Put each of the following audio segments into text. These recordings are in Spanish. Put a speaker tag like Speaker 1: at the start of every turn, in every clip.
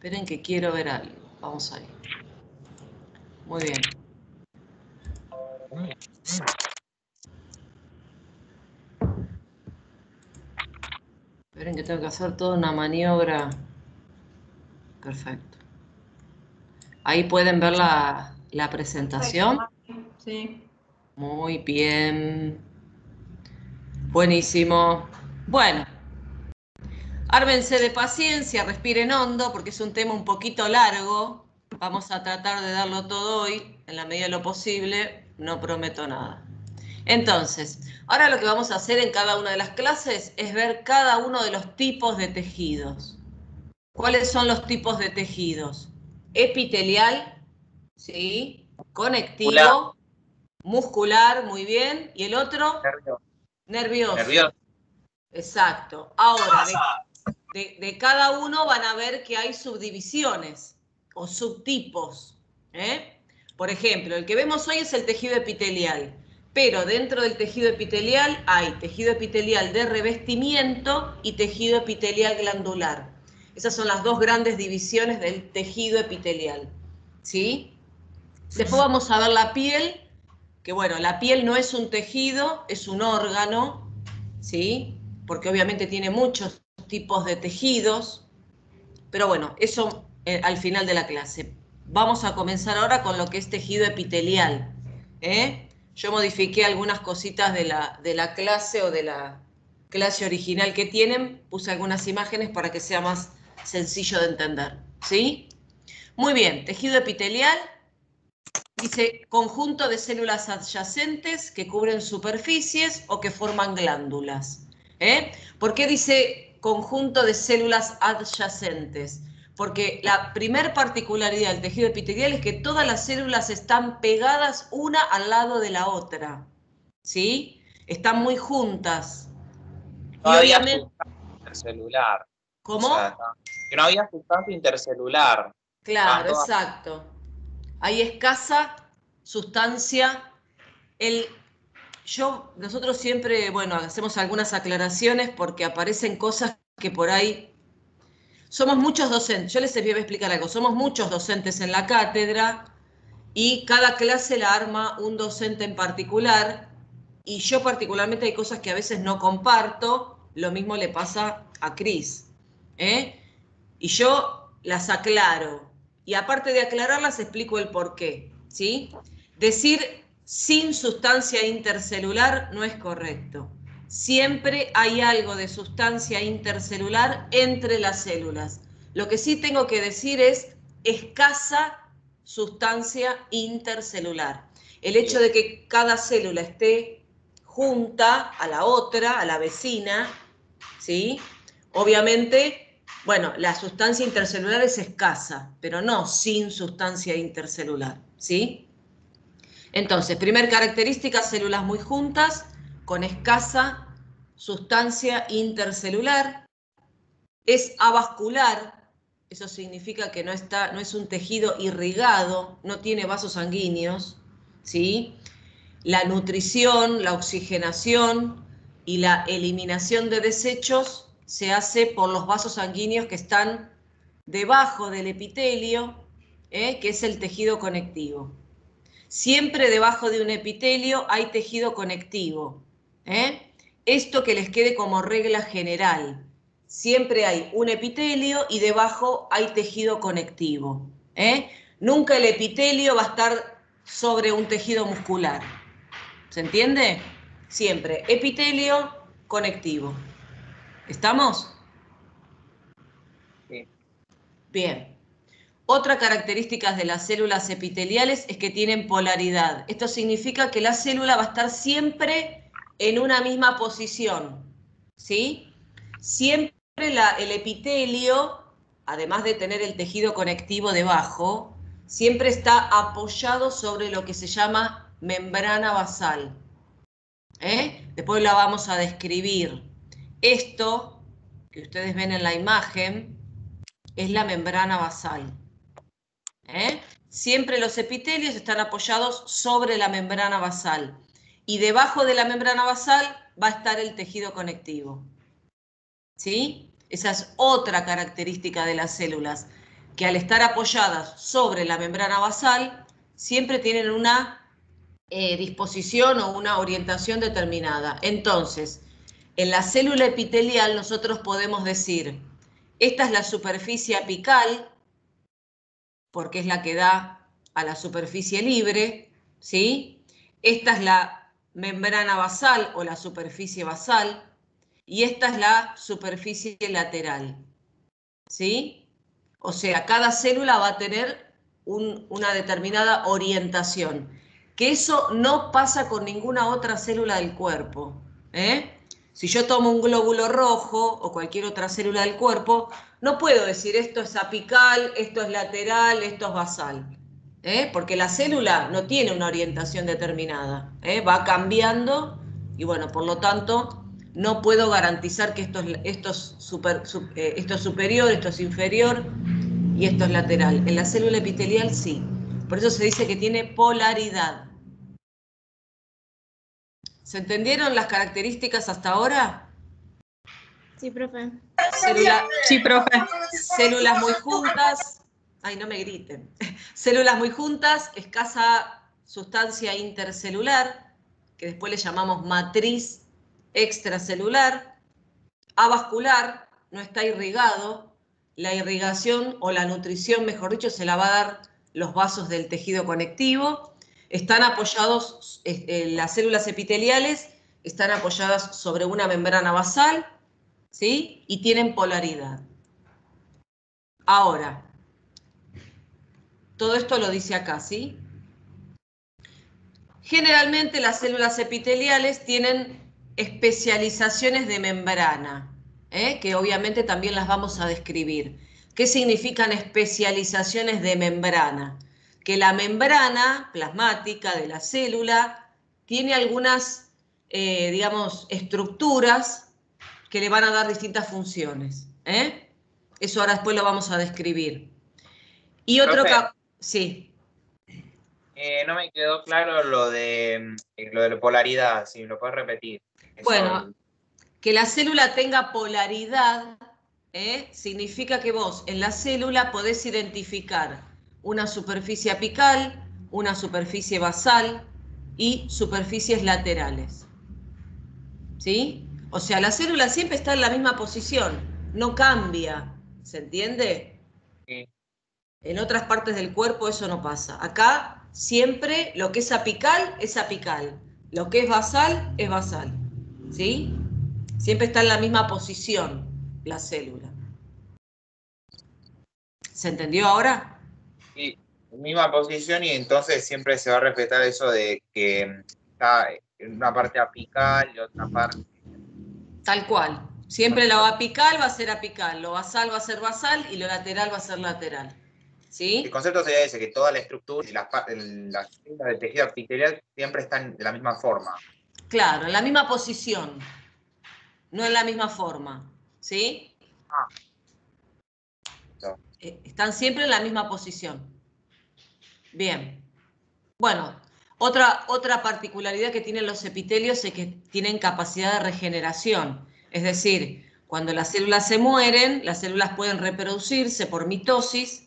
Speaker 1: Esperen que quiero ver algo. Vamos ahí. Muy bien. Esperen que tengo que hacer toda una maniobra. Perfecto. Ahí pueden ver la presentación.
Speaker 2: Sí.
Speaker 1: Muy bien. Buenísimo. Bueno. Ármense de paciencia, respiren hondo, porque es un tema un poquito largo. Vamos a tratar de darlo todo hoy, en la medida de lo posible. No prometo nada. Entonces, ahora lo que vamos a hacer en cada una de las clases es ver cada uno de los tipos de tejidos. ¿Cuáles son los tipos de tejidos? Epitelial, ¿sí? Conectivo, muscular, muy bien. ¿Y el otro?
Speaker 3: Nervioso.
Speaker 1: Nervioso. Exacto. Ahora, de cada uno van a ver que hay subdivisiones o subtipos. Por ejemplo, el que vemos hoy es el tejido epitelial, pero dentro del tejido epitelial hay tejido epitelial de revestimiento y tejido epitelial glandular. Esas son las dos grandes divisiones del tejido epitelial. ¿Sí? Después vamos a ver la piel, que bueno, la piel no es un tejido, es un órgano, ¿sí? Porque obviamente tiene muchos tipos de tejidos, pero bueno, eso al final de la clase. Vamos a comenzar ahora con lo que es tejido epitelial. Yo modifiqué algunas cositas de la clase o de la clase original que tienen, puse algunas imágenes para que sea más sencillo de entender, ¿sí? Muy bien, tejido epitelial. Dice conjunto de células adyacentes que cubren superficies o que forman glándulas. ¿Por qué dice conjunto de células adyacentes? Porque la primer particularidad del tejido epitelial es que todas las células están pegadas una al lado de la otra. ¿Sí? Están muy juntas.
Speaker 3: No
Speaker 1: Y
Speaker 3: había
Speaker 1: obviamente...
Speaker 3: sustancia intercelular. O
Speaker 1: ¿Cómo?
Speaker 3: sea, que no había sustancia intercelular. Estaban
Speaker 1: Claro,
Speaker 3: todas.
Speaker 1: exacto. Hay escasa sustancia. Nosotros siempre, bueno, hacemos algunas aclaraciones porque aparecen cosas que por ahí... Somos muchos docentes, yo les voy a explicar algo, somos muchos docentes en la cátedra y cada clase la arma un docente en particular y yo particularmente hay cosas que a veces no comparto, lo mismo le pasa a Cris. Y yo las aclaro y aparte de aclararlas explico el porqué, ¿sí? Decir sin sustancia intercelular no es correcto. Siempre hay algo de sustancia intercelular entre las células. Lo que sí tengo que decir es escasa sustancia intercelular. El hecho de que cada célula esté junta a la otra, a la vecina, ¿sí? Obviamente, bueno, la sustancia intercelular es escasa, pero no sin sustancia intercelular, ¿sí? Entonces, primer característica, células muy juntas, con escasa sustancia intercelular. Es avascular, eso significa que no es un tejido irrigado, no tiene vasos sanguíneos, ¿sí? La nutrición, la oxigenación y la eliminación de desechos se hace por los vasos sanguíneos que están debajo del epitelio, que es el tejido conectivo. Siempre debajo de un epitelio hay tejido conectivo. Esto que les quede como regla general. Siempre hay un epitelio y debajo hay tejido conectivo. Nunca el epitelio va a estar sobre un tejido muscular. ¿Se entiende? Siempre epitelio conectivo. ¿Estamos?
Speaker 3: Sí.
Speaker 1: Bien. Otra característica de las células epiteliales es que tienen polaridad. Esto significa que la célula va a estar siempre en una misma posición. ¿Sí? Siempre el epitelio, además de tener el tejido conectivo debajo, siempre está apoyado sobre lo que se llama membrana basal. Después la vamos a describir. Esto que ustedes ven en la imagen es la membrana basal. Siempre los epitelios están apoyados sobre la membrana basal y debajo de la membrana basal va a estar el tejido conectivo. ¿Sí? Esa es otra característica de las células. que al estar apoyadas sobre la membrana basal, siempre tienen una disposición o una orientación determinada. Entonces, en la célula epitelial nosotros podemos decir, esta es la superficie apical, porque es la que da a la superficie libre, ¿sí? Esta es la membrana basal o la superficie basal, y esta es la superficie lateral, ¿sí? O sea, cada célula va a tener una determinada orientación, que eso no pasa con ninguna otra célula del cuerpo, ¿eh? Si yo tomo un glóbulo rojo o cualquier otra célula del cuerpo, no puedo decir esto es apical, esto es lateral, esto es basal, porque la célula no tiene una orientación determinada, va cambiando y bueno, por lo tanto, no puedo garantizar que esto es superior, esto es inferior y esto es lateral. En la célula epitelial sí. Por eso se dice que tiene polaridad. ¿Se entendieron las características hasta ahora?
Speaker 2: Sí, profe.
Speaker 4: Sí, profe.
Speaker 1: Células muy juntas. Ay, no me griten. Células muy juntas, escasa sustancia intercelular, que después le llamamos matriz extracelular. Avascular, no está irrigado. La irrigación o la nutrición, mejor dicho, se la va a dar los vasos del tejido conectivo. Están apoyados, las células epiteliales están apoyadas sobre una membrana basal, ¿sí? Y tienen polaridad. Ahora, todo esto lo dice acá, ¿sí? Generalmente las células epiteliales tienen especializaciones de membrana, que obviamente también las vamos a describir. ¿Qué significan especializaciones de membrana? Que la membrana plasmática de la célula tiene algunas, digamos, estructuras que le van a dar distintas funciones. Eso ahora después lo vamos a describir. Y otro... Sí.
Speaker 3: No me quedó claro lo de la polaridad, si me lo puedes repetir.
Speaker 1: Bueno, que la célula tenga polaridad, significa que vos en la célula podés identificar una superficie apical, una superficie basal y superficies laterales. ¿Sí? O sea, la célula siempre está en la misma posición, no cambia, ¿se entiende?
Speaker 3: Sí.
Speaker 1: En otras partes del cuerpo eso no pasa. Acá siempre lo que es apical, lo que es basal, ¿sí? Siempre está en la misma posición la célula. ¿Se entendió ahora?
Speaker 3: Sí, misma posición y entonces siempre se va a respetar eso de que está en una parte apical y otra parte...
Speaker 1: Tal cual. Siempre lo apical va a ser apical, lo basal va a ser basal y lo lateral va a ser lateral. ¿Sí?
Speaker 3: El concepto sería ese, que toda la estructura y las células del tejido epitelial siempre están de la misma forma.
Speaker 1: Claro, en la misma posición, no en la misma forma. ¿Sí?
Speaker 3: Ah. No.
Speaker 1: Están siempre en la misma posición. Bien. Bueno, otra particularidad que tienen los epitelios es que tienen capacidad de regeneración. Es decir, cuando las células se mueren, las células pueden reproducirse por mitosis,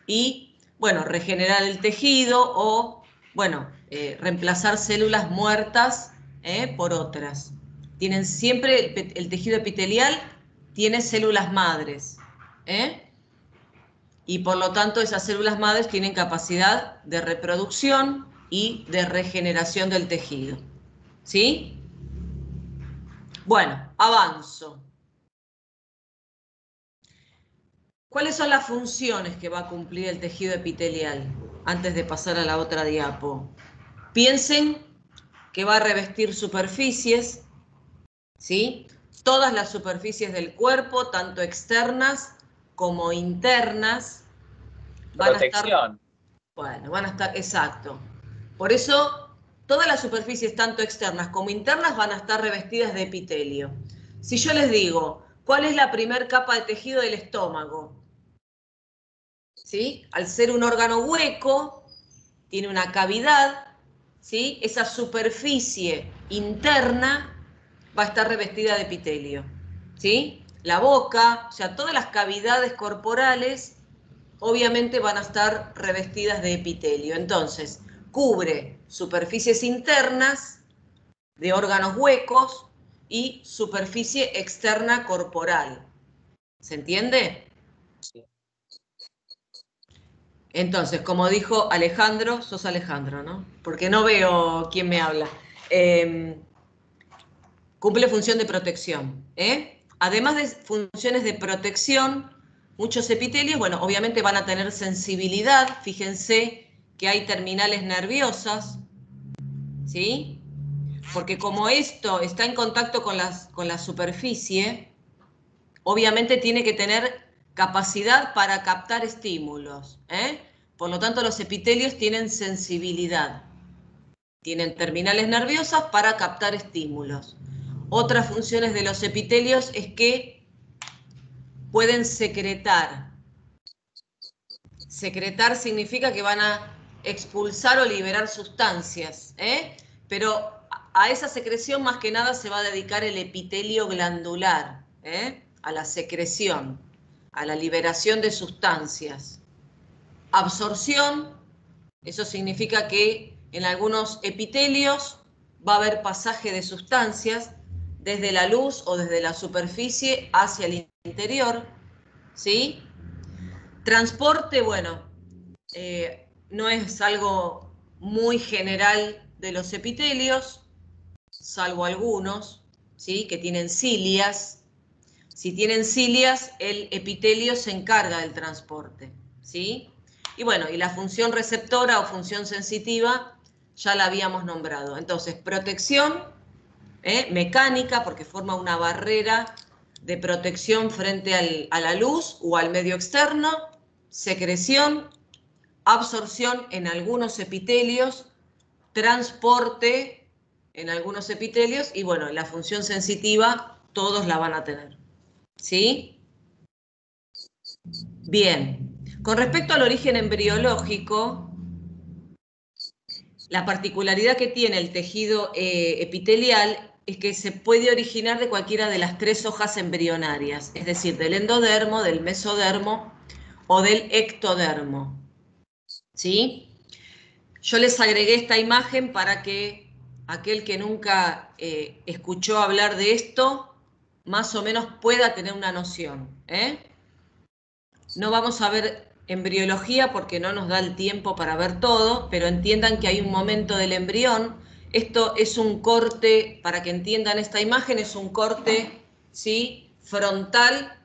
Speaker 1: y, bueno, regenerar el tejido o, bueno, reemplazar células muertas, por otras. Tienen siempre, el tejido epitelial tiene células madres, y por lo tanto esas células madres tienen capacidad de reproducción y de regeneración del tejido. ¿Sí? Bueno, avanzo. ¿Cuáles son las funciones que va a cumplir el tejido epitelial? Antes de pasar a la otra diapo. Piensen que va a revestir superficies, ¿sí? Todas las superficies del cuerpo, tanto externas como internas, van a estar... Bueno, van a estar, exacto. Por eso, todas las superficies, tanto externas como internas, van a estar revestidas de epitelio. Si yo les digo, ¿cuál es la primer capa de tejido del estómago? ¿Sí? Al ser un órgano hueco, tiene una cavidad, ¿sí? Esa superficie interna va a estar revestida de epitelio, ¿sí? La boca, o sea, todas las cavidades corporales obviamente van a estar revestidas de epitelio. Entonces, cubre superficies internas de órganos huecos y superficie externa corporal. ¿Se entiende?
Speaker 3: Sí.
Speaker 1: Entonces, como dijo Alejandro, sos Alejandro, ¿no? Porque no veo quién me habla. Cumple función de protección. Además de funciones de protección, muchos epitelios, bueno, obviamente van a tener sensibilidad. Fíjense que hay terminales nerviosas, ¿sí? Porque como esto está en contacto con la superficie, obviamente tiene que tener capacidad para captar estímulos. Por lo tanto, los epitelios tienen sensibilidad. Tienen terminales nerviosas para captar estímulos. Otras funciones de los epitelios es que pueden secretar. Secretar significa que van a expulsar o liberar sustancias, pero a esa secreción más que nada se va a dedicar el epitelio glandular, a la secreción, a la liberación de sustancias. Absorción, eso significa que en algunos epitelios va a haber pasaje de sustancias desde la luz o desde la superficie hacia el interior, ¿sí? Transporte, bueno, no es algo muy general de los epitelios, salvo algunos, ¿sí? Que tienen cilias. Si tienen cilias, el epitelio se encarga del transporte, ¿sí? Y bueno, y la función receptora o función sensitiva ya la habíamos nombrado. Entonces, protección mecánica, porque forma una barrera de protección frente a la luz o al medio externo, secreción, absorción en algunos epitelios, transporte en algunos epitelios y bueno, la función sensitiva todos la van a tener. ¿Sí? Bien. Con respecto al origen embriológico, la particularidad que tiene el tejido epitelial es que se puede originar de cualquiera de las tres hojas embrionarias, es decir, del endodermo, del mesodermo o del ectodermo. ¿Sí? Yo les agregué esta imagen para que aquel que nunca escuchó hablar de esto, más o menos pueda tener una noción. No vamos a ver embriología porque no nos da el tiempo para ver todo, pero entiendan que hay un momento del embrión. Esto es un corte, para que entiendan esta imagen, es un corte, ¿sí?, frontal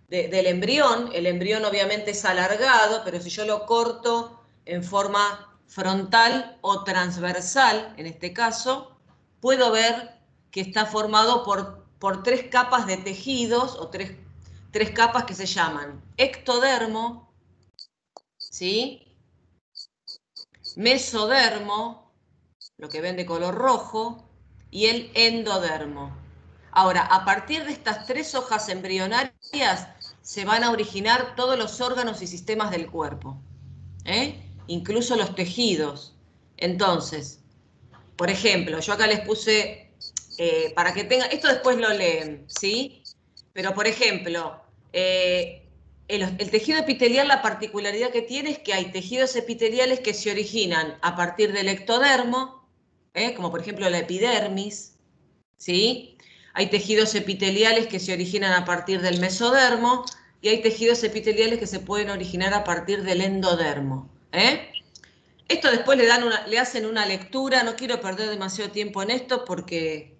Speaker 1: del embrión. El embrión obviamente es alargado, pero si yo lo corto en forma frontal o transversal, en este caso, puedo ver que está formado por tres capas de tejidos o tres capas que se llaman ectodermo, ¿sí?, mesodermo, lo que ven de color rojo, y el endodermo. Ahora, a partir de estas tres hojas embrionarias se van a originar todos los órganos y sistemas del cuerpo, incluso los tejidos. Entonces, por ejemplo, yo acá les puse, para que tengan, esto después lo leen, ¿sí? Pero, por ejemplo, el tejido epitelial, la particularidad que tiene es que hay tejidos epiteliales que se originan a partir del ectodermo, como por ejemplo la epidermis, ¿sí? Hay tejidos epiteliales que se originan a partir del mesodermo y hay tejidos epiteliales que se pueden originar a partir del endodermo. Esto después le hacen una lectura, no quiero perder demasiado tiempo en esto porque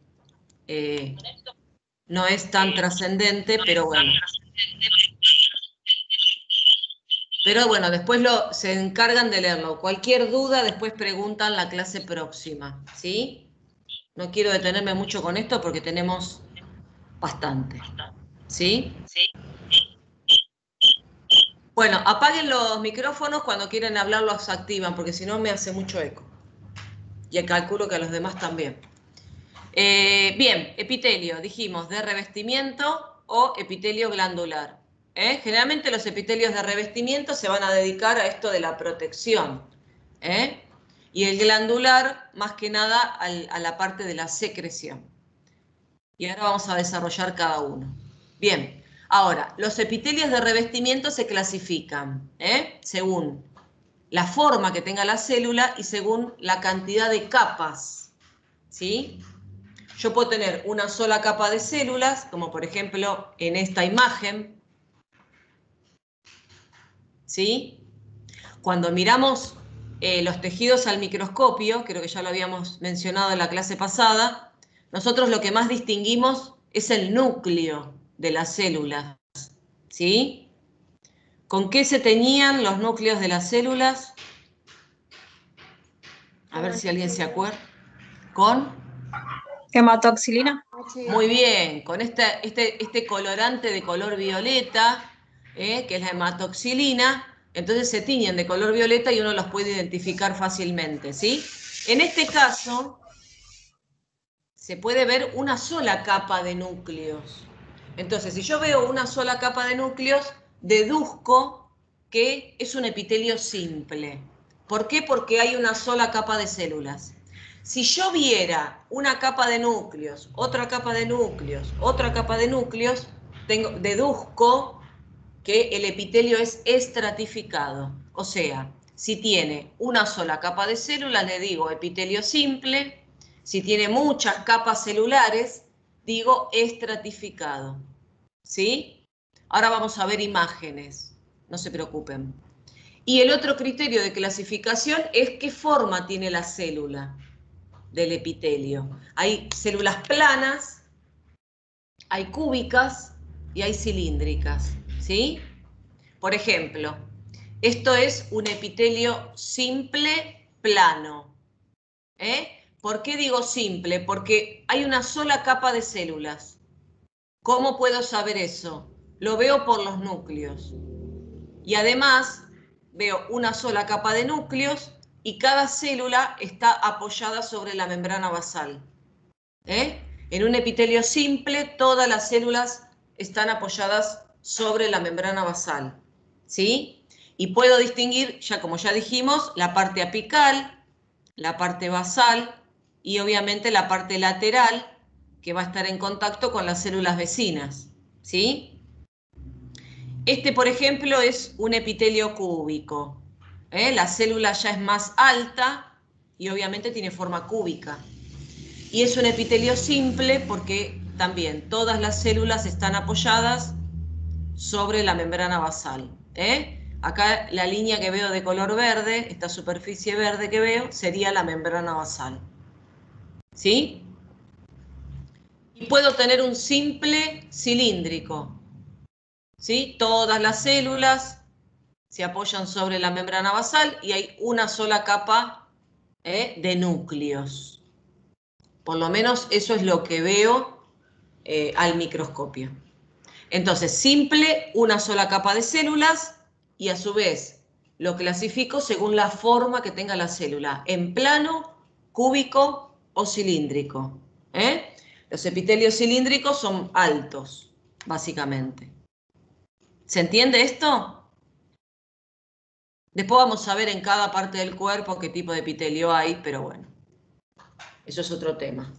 Speaker 1: no es tan trascendente, pero bueno. Pero bueno, después se encargan de leerlo. Cualquier duda después preguntan la clase próxima, ¿sí? No quiero detenerme mucho con esto porque tenemos bastante, ¿sí? Bueno, apaguen los micrófonos cuando quieren hablar, los activan, porque si no me hace mucho eco. Y calculo que a los demás también. Bien, epitelio, dijimos, de revestimiento o epitelio glandular. Generalmente los epitelios de revestimiento se van a dedicar a esto de la protección. Y el glandular, más que nada, a la parte de la secreción. Y ahora vamos a desarrollar cada uno. Bien, Ahora, los epitelios de revestimiento se clasifican según la forma que tenga la célula y según la cantidad de capas, ¿sí? Yo puedo tener una sola capa de células, como por ejemplo en esta imagen, ¿sí? Cuando miramos los tejidos al microscopio, creo que ya lo habíamos mencionado en la clase pasada, nosotros lo que más distinguimos es el núcleo de las células, ¿sí? ¿Con qué se teñían los núcleos de las células? A ver si alguien se acuerda. ¿Con?
Speaker 4: Hematoxilina.
Speaker 1: Muy bien, con este colorante de color violeta, que es la hematoxilina, entonces se tiñen de color violeta y uno los puede identificar fácilmente, ¿sí? En este caso, se puede ver una sola capa de núcleos. Entonces, si yo veo una sola capa de núcleos, deduzco que es un epitelio simple. ¿Por qué? Porque hay una sola capa de células. Si yo viera una capa de núcleos, otra capa de núcleos, otra capa de núcleos, deduzco que el epitelio es estratificado. O sea, si tiene una sola capa de células, le digo epitelio simple. Si tiene muchas capas celulares, digo estratificado. ¿Sí? Ahora vamos a ver imágenes, no se preocupen. Y el otro criterio de clasificación es qué forma tiene la célula del epitelio. Hay células planas, hay cúbicas y hay cilíndricas, ¿sí? Por ejemplo, esto es un epitelio simple plano. ¿Por qué digo simple? Porque hay una sola capa de células. ¿Cómo puedo saber eso? Lo veo por los núcleos. Y además veo una sola capa de núcleos y cada célula está apoyada sobre la membrana basal. En un epitelio simple, todas las células están apoyadas sobre la membrana basal, ¿sí? Y puedo distinguir, ya como ya dijimos, la parte apical, la parte basal y obviamente la parte lateral, que va a estar en contacto con las células vecinas, ¿sí? Este, por ejemplo, es un epitelio cúbico. La célula ya es más alta y obviamente tiene forma cúbica. Y es un epitelio simple porque también todas las células están apoyadas sobre la membrana basal. Acá la línea que veo de color verde, esta superficie verde que veo, sería la membrana basal. ¿Sí? Y puedo tener un simple cilíndrico. ¿Sí? Todas las células se apoyan sobre la membrana basal y hay una sola capa de núcleos. Por lo menos eso es lo que veo al microscopio. Entonces, simple, una sola capa de células y a su vez lo clasifico según la forma que tenga la célula, en plano, cúbico o cilíndrico. Los epitelios cilíndricos son altos, básicamente. ¿Se entiende esto? Después vamos a ver en cada parte del cuerpo qué tipo de epitelio hay, pero bueno, eso es otro tema.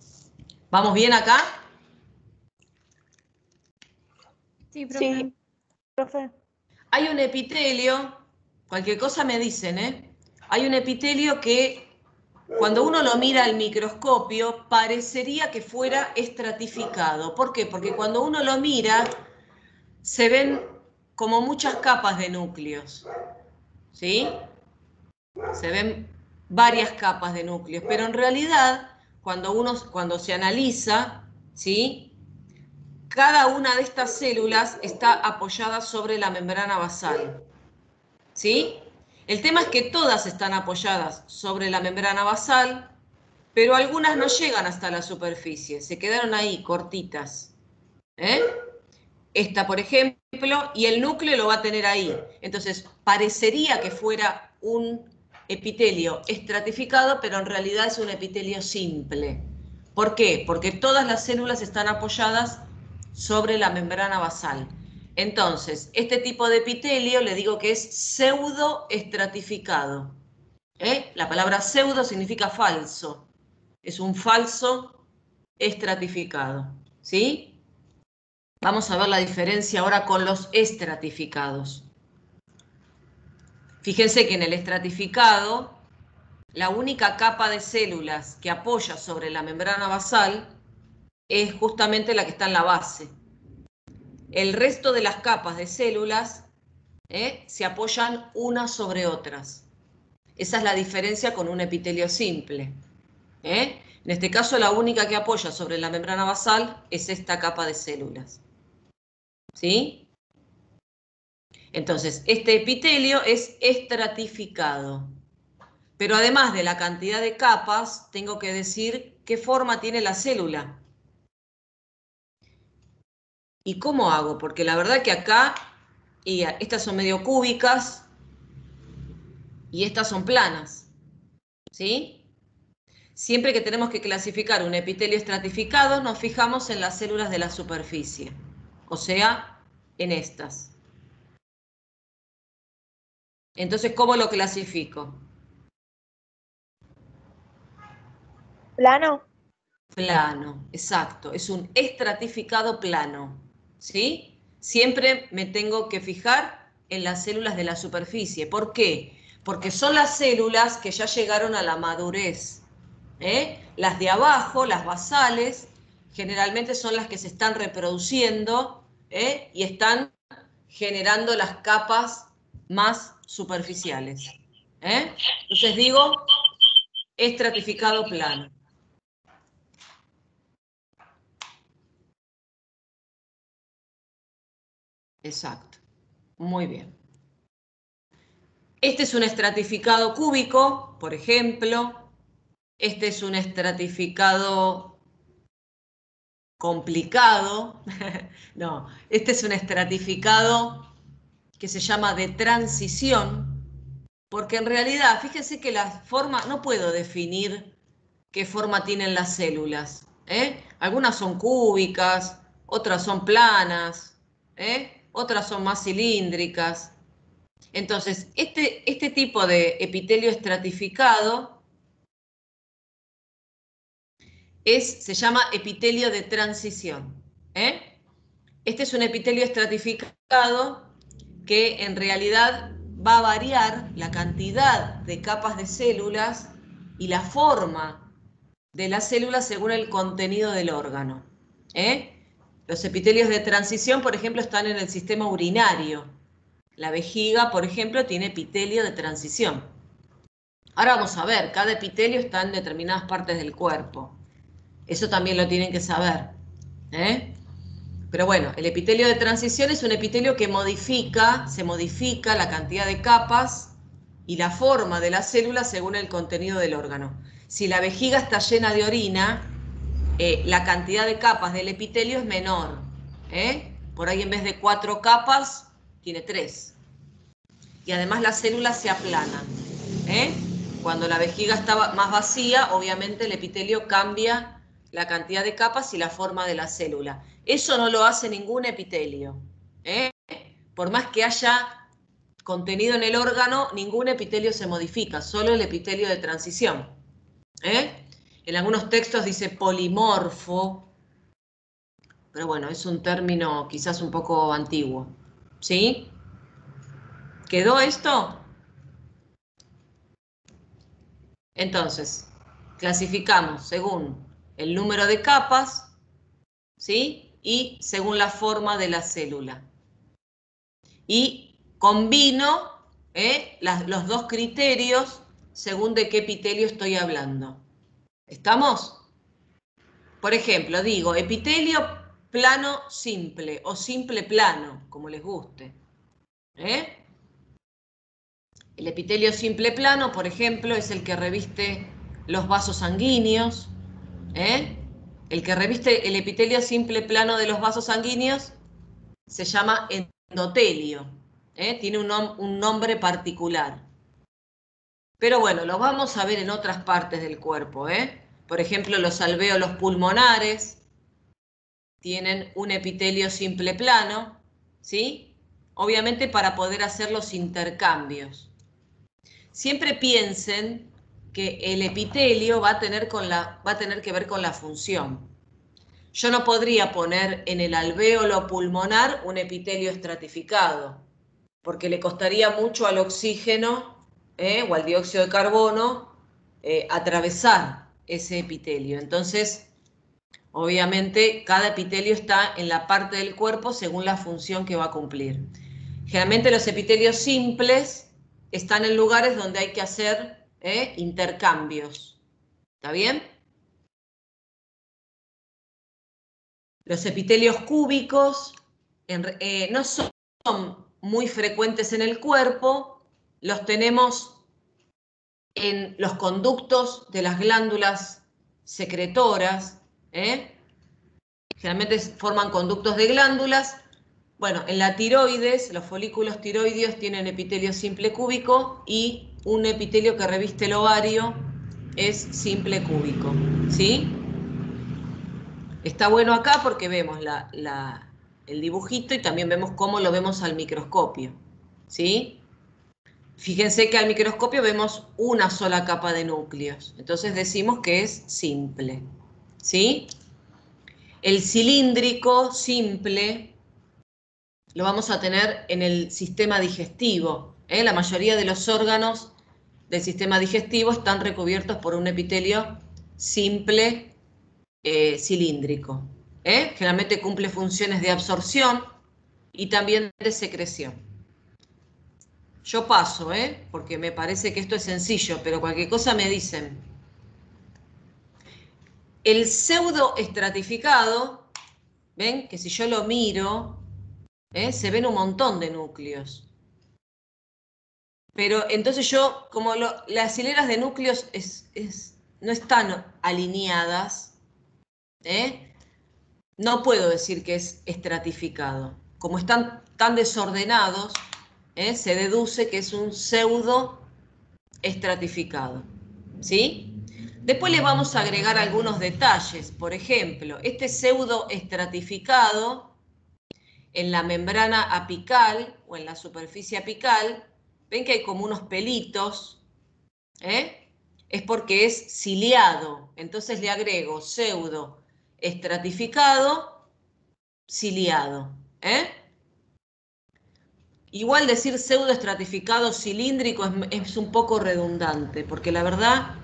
Speaker 1: ¿Vamos bien acá?
Speaker 2: Sí, profe.
Speaker 5: Sí, profe.
Speaker 1: Hay un epitelio, cualquier cosa me dicen, Hay un epitelio que cuando uno lo mira al microscopio parecería que fuera estratificado. ¿Por qué? Porque cuando uno lo mira se ven como muchas capas de núcleos, ¿sí? Se ven varias capas de núcleos, pero en realidad cuando se analiza, ¿sí? Cada una de estas células está apoyada sobre la membrana basal, ¿sí? El tema es que todas están apoyadas sobre la membrana basal, pero algunas no llegan hasta la superficie, se quedaron ahí, cortitas. Esta, por ejemplo, y el núcleo lo va a tener ahí. Entonces, parecería que fuera un epitelio estratificado, pero en realidad es un epitelio simple. ¿Por qué? Porque todas las células están apoyadas sobre la membrana basal. Entonces, este tipo de epitelio le digo que es pseudoestratificado. La palabra pseudo significa falso. Es un falso estratificado. ¿Sí? Vamos a ver la diferencia ahora con los estratificados. Fíjense que en el estratificado, la única capa de células que apoya sobre la membrana basal es justamente la que está en la base. El resto de las capas de células se apoyan unas sobre otras. Esa es la diferencia con un epitelio simple. En este caso, la única que apoya sobre la membrana basal es esta capa de células. ¿Sí? Entonces, este epitelio es estratificado. Pero además de la cantidad de capas, tengo que decir qué forma tiene la célula. ¿Y cómo hago? Porque la verdad que acá, y estas son medio cúbicas y estas son planas. ¿Sí? Siempre que tenemos que clasificar un epitelio estratificado, nos fijamos en las células de la superficie, o sea, en estas. Entonces, ¿cómo lo clasifico?
Speaker 2: Plano.
Speaker 1: Plano, exacto. Es un estratificado plano, ¿sí? Siempre me tengo que fijar en las células de la superficie. ¿Por qué? Porque son las células que ya llegaron a la madurez. Las de abajo, las basales, generalmente son las que se están reproduciendo y están generando las capas más superficiales. Entonces digo, estratificado plano. Exacto. Muy bien. Este es un estratificado cúbico, por ejemplo. Este es un estratificado complicado. No, este es un estratificado que se llama de transición, porque en realidad, fíjense que la forma, no puedo definir qué forma tienen las células. Algunas son cúbicas, otras son planas, otras son más cilíndricas. Entonces, este tipo de epitelio estratificado se llama epitelio de transición. Este es un epitelio estratificado que en realidad va a variar la cantidad de capas de células y la forma de las células según el contenido del órgano. Los epitelios de transición, por ejemplo, están en el sistema urinario. La vejiga, por ejemplo, tiene epitelio de transición. Ahora vamos a ver, cada epitelio está en determinadas partes del cuerpo. Eso también lo tienen que saber. Pero bueno, el epitelio de transición es un epitelio que se modifica la cantidad de capas y la forma de la célula según el contenido del órgano. Si la vejiga está llena de orina, la cantidad de capas del epitelio es menor. Por ahí en vez de 4 capas, tiene 3. Y además las células se aplanan. Cuando la vejiga está más vacía, obviamente el epitelio cambia la cantidad de capas y la forma de la célula. Eso no lo hace ningún epitelio. Por más que haya contenido en el órgano, ningún epitelio se modifica, solo el epitelio de transición. En algunos textos dice polimorfo, pero bueno, es un término quizás un poco antiguo. ¿Sí? ¿Quedó esto? Entonces, clasificamos según el número de capas, ¿sí? Y según la forma de la célula. Y combino los dos criterios según de qué epitelio estoy hablando. ¿Estamos? Por ejemplo, digo epitelio plano simple o simple plano, como les guste. El epitelio simple plano, por ejemplo, es el que reviste los vasos sanguíneos. El que reviste el epitelio simple plano de los vasos sanguíneos se llama endotelio. Tiene un nombre particular. Pero bueno, lo vamos a ver en otras partes del cuerpo. Por ejemplo, los alvéolos pulmonares tienen un epitelio simple plano, ¿sí? Obviamente para poder hacer los intercambios. Siempre piensen que el epitelio va a tener que ver con la función. Yo no podría poner en el alvéolo pulmonar un epitelio estratificado, porque le costaría mucho al oxígeno o al dióxido de carbono atravesar ese epitelio. Entonces, obviamente, cada epitelio está en la parte del cuerpo según la función que va a cumplir. Generalmente los epitelios simples están en lugares donde hay que hacer intercambios. ¿Está bien? Los epitelios cúbicos no son muy frecuentes en el cuerpo, los tenemos en los conductos de las glándulas secretoras, generalmente forman conductos de glándulas. Bueno, en la tiroides, los folículos tiroideos tienen epitelio simple cúbico y un epitelio que reviste el ovario es simple cúbico, ¿sí? Está bueno acá porque vemos el dibujito y también vemos cómo lo vemos al microscopio, ¿sí? Fíjense que al microscopio vemos una sola capa de núcleos, entonces decimos que es simple, ¿sí? El cilíndrico simple lo vamos a tener en el sistema digestivo. La mayoría de los órganos del sistema digestivo están recubiertos por un epitelio simple cilíndrico. Generalmente cumple funciones de absorción y también de secreción. Yo paso, porque me parece que esto es sencillo, pero cualquier cosa me dicen. El pseudoestratificado, ven que si yo lo miro, se ven un montón de núcleos. Pero entonces yo, como las hileras de núcleos no están alineadas, no puedo decir que es estratificado. Como están tan desordenados, se deduce que es un pseudo estratificado, ¿sí? Después le vamos a agregar algunos detalles. Por ejemplo, este pseudo estratificado en la membrana apical o en la superficie apical, ven que hay como unos pelitos, es porque es ciliado. Entonces le agrego pseudo estratificado, ciliado. Igual decir pseudoestratificado cilíndrico es un poco redundante, porque la verdad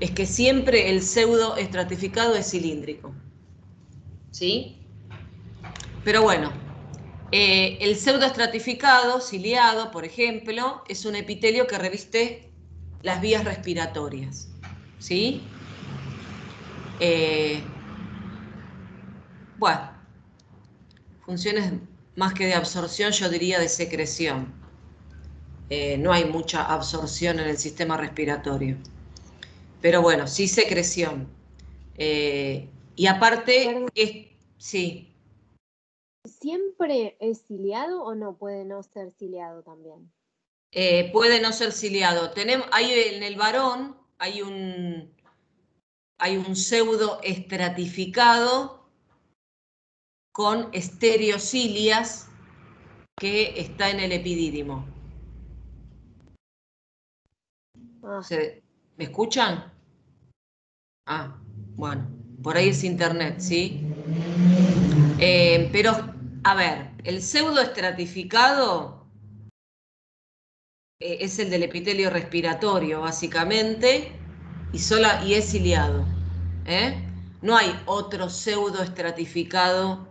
Speaker 1: es que siempre el pseudoestratificado es cilíndrico. ¿Sí? Pero bueno, el pseudoestratificado, ciliado, por ejemplo, es un epitelio que reviste las vías respiratorias. ¿Sí? Bueno, funciones más que de absorción, yo diría de secreción. No hay mucha absorción en el sistema respiratorio. Pero bueno, sí secreción. Y aparte, sí.
Speaker 2: ¿Siempre es ciliado o no puede no ser ciliado también?
Speaker 1: Puede no ser ciliado. Ahí en el varón hay un pseudo estratificado con estereocilias que está en el epidídimo. ¿Me escuchan? Ah, bueno, por ahí es internet, ¿sí? Pero, a ver, el pseudoestratificado es el del epitelio respiratorio, básicamente, y es ciliado. No hay otro pseudoestratificado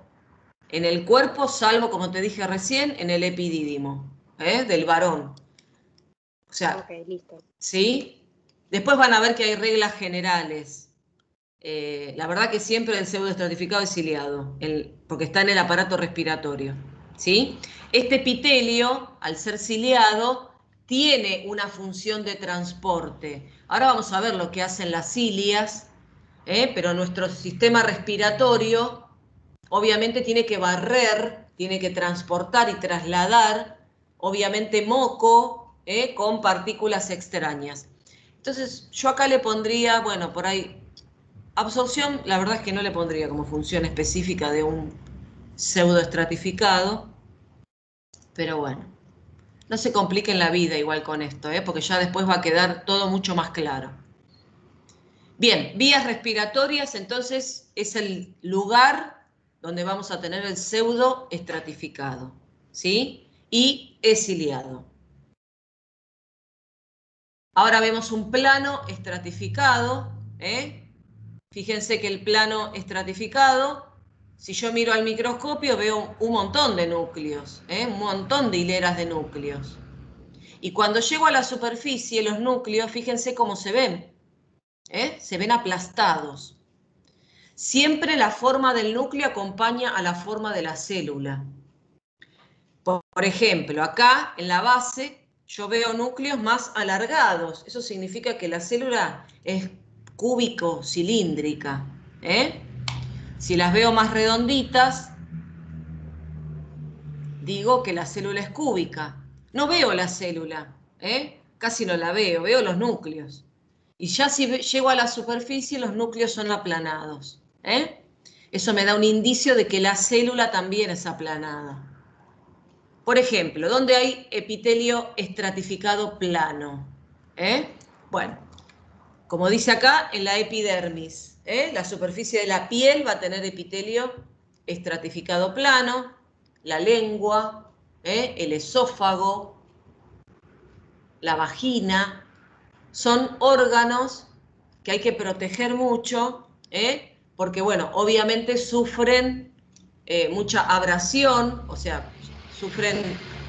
Speaker 1: en el cuerpo, salvo, como te dije recién, en el epidídimo, del varón. O sea,
Speaker 2: ok, listo.
Speaker 1: ¿sí? Después van a ver que hay reglas generales. La verdad que siempre el pseudoestratificado es ciliado, porque está en el aparato respiratorio, ¿sí? Este epitelio, al ser ciliado, tiene una función de transporte. Ahora vamos a ver lo que hacen las cilias, pero nuestro sistema respiratorio obviamente tiene que barrer, tiene que transportar y trasladar, obviamente moco, con partículas extrañas. Entonces yo acá le pondría, bueno, por ahí, absorción, la verdad es que no le pondría como función específica de un pseudoestratificado, pero bueno, no se compliquen la vida igual con esto, porque ya después va a quedar todo mucho más claro. Bien, vías respiratorias, entonces, es el lugar donde vamos a tener el pseudo estratificado, ¿sí? Y es ciliado. Ahora vemos un plano estratificado, ¿eh? Fíjense que el plano estratificado, si yo miro al microscopio, veo un montón de núcleos, ¿eh? Un montón de hileras de núcleos. Y cuando llego a la superficie, los núcleos, fíjense cómo se ven, ¿eh? Se ven aplastados. Siempre la forma del núcleo acompaña a la forma de la célula. Por ejemplo, acá en la base yo veo núcleos más alargados. Eso significa que la célula es cúbico-cilíndrica, ¿eh? Si las veo más redonditas, digo que la célula es cúbica. No veo la célula, ¿eh? Casi no la veo, veo los núcleos. Y ya si llego a la superficie, los núcleos son aplanados, ¿eh? Eso me da un indicio de que la célula también es aplanada. Por ejemplo, ¿dónde hay epitelio estratificado plano? Bueno, como dice acá, en la epidermis. La superficie de la piel va a tener epitelio estratificado plano, la lengua, el esófago, la vagina. Son órganos que hay que proteger mucho, porque, bueno, obviamente sufren mucha abrasión, o sea, sufren,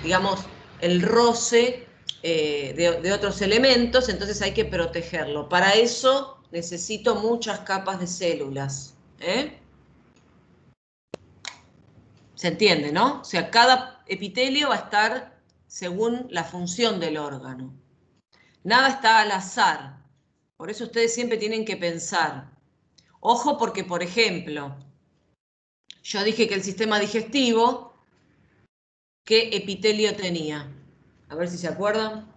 Speaker 1: digamos, el roce de otros elementos, entonces hay que protegerlo. Para eso necesito muchas capas de células. ¿Se entiende, no? O sea, cada epitelio va a estar según la función del órgano. Nada está al azar. Por eso ustedes siempre tienen que pensar. Ojo porque, por ejemplo, yo dije que el sistema digestivo, ¿qué epitelio tenía? A ver si se acuerdan.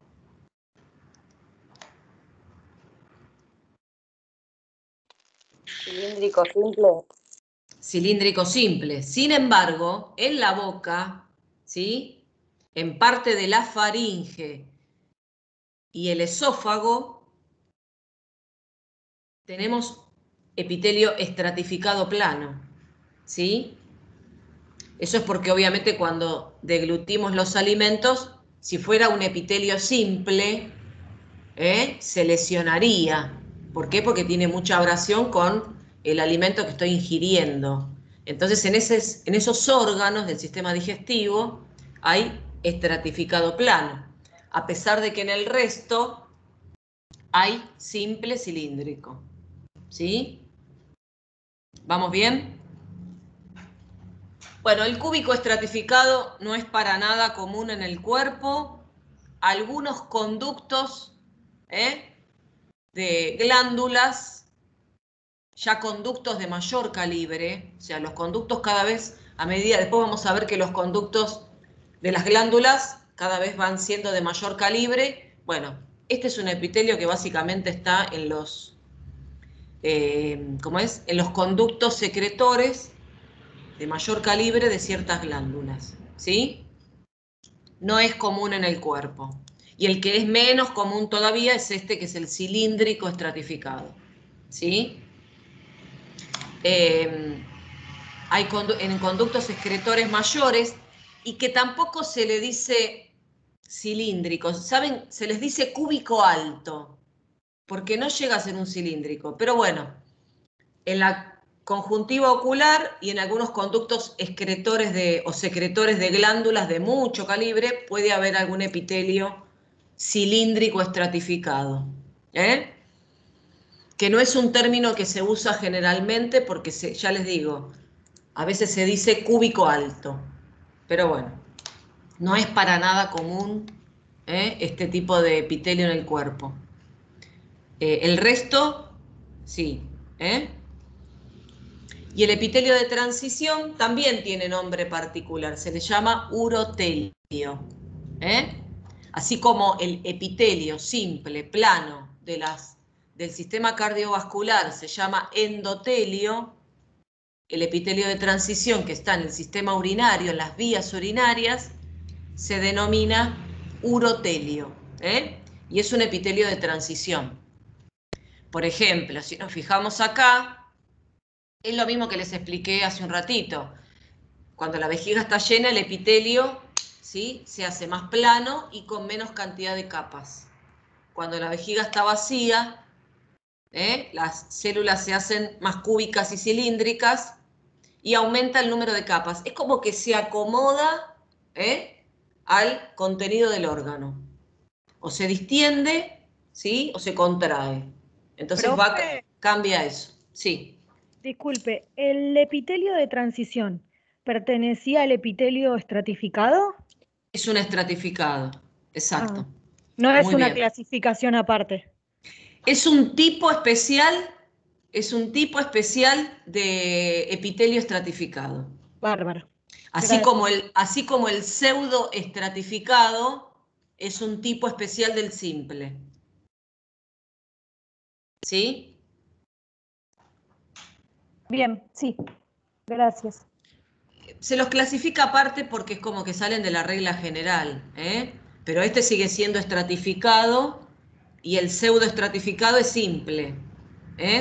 Speaker 2: Cilíndrico simple.
Speaker 1: Cilíndrico simple. Sin embargo, en la boca, ¿sí? En parte de la faringe y el esófago, tenemos epitelio estratificado plano, ¿sí? Eso es porque obviamente cuando deglutimos los alimentos, si fuera un epitelio simple, se lesionaría. ¿Por qué? Porque tiene mucha abrasión con el alimento que estoy ingiriendo. Entonces en esos órganos del sistema digestivo hay estratificado plano, a pesar de que en el resto hay simple cilíndrico. ¿Sí? ¿Vamos bien? Bueno, el cúbico estratificado no es para nada común en el cuerpo. Algunos conductos de glándulas, ya conductos de mayor calibre, o sea, los conductos cada vez, a medida, después vamos a ver que los conductos de las glándulas cada vez van siendo de mayor calibre. Bueno, este es un epitelio que básicamente está en los, ¿cómo es? En los conductos secretores de mayor calibre de ciertas glándulas, ¿sí? No es común en el cuerpo. Y el que es menos común todavía es este, que es el cilíndrico estratificado, ¿sí? Hay en conductos excretores mayores y que tampoco se le dice cilíndricos, ¿saben? Se les dice cúbico alto, porque no llega a ser un cilíndrico. Pero bueno, en la conjuntiva ocular y en algunos conductos excretores o secretores de glándulas de mucho calibre puede haber algún epitelio cilíndrico estratificado, que no es un término que se usa generalmente porque, ya les digo, a veces se dice cúbico alto, pero bueno, no es para nada común este tipo de epitelio en el cuerpo. El resto, sí. Y el epitelio de transición también tiene nombre particular, se le llama urotelio. Así como el epitelio simple, plano, del sistema cardiovascular se llama endotelio, el epitelio de transición que está en el sistema urinario, en las vías urinarias, se denomina urotelio, y es un epitelio de transición. Por ejemplo, si nos fijamos acá, es lo mismo que les expliqué hace un ratito. Cuando la vejiga está llena, el epitelio, ¿sí?, se hace más plano y con menos cantidad de capas. Cuando la vejiga está vacía, las células se hacen más cúbicas y cilíndricas y aumenta el número de capas. Es como que se acomoda al contenido del órgano. O se distiende, ¿sí?, o se contrae. Entonces
Speaker 5: Profe,
Speaker 1: cambia eso. Sí.
Speaker 5: disculpe, ¿el epitelio de transición pertenecía al epitelio estratificado?
Speaker 1: Es un estratificado, exacto.
Speaker 5: No es
Speaker 1: Muy
Speaker 5: una
Speaker 1: bien.
Speaker 5: clasificación aparte.
Speaker 1: Es un tipo especial de epitelio estratificado.
Speaker 5: Bárbaro.
Speaker 1: Así
Speaker 5: Gracias.
Speaker 1: como el pseudo estratificado es un tipo especial del simple. ¿Sí?
Speaker 5: Bien, sí. Gracias.
Speaker 1: Se los clasifica aparte porque es como que salen de la regla general, pero este sigue siendo estratificado y el pseudo estratificado es simple.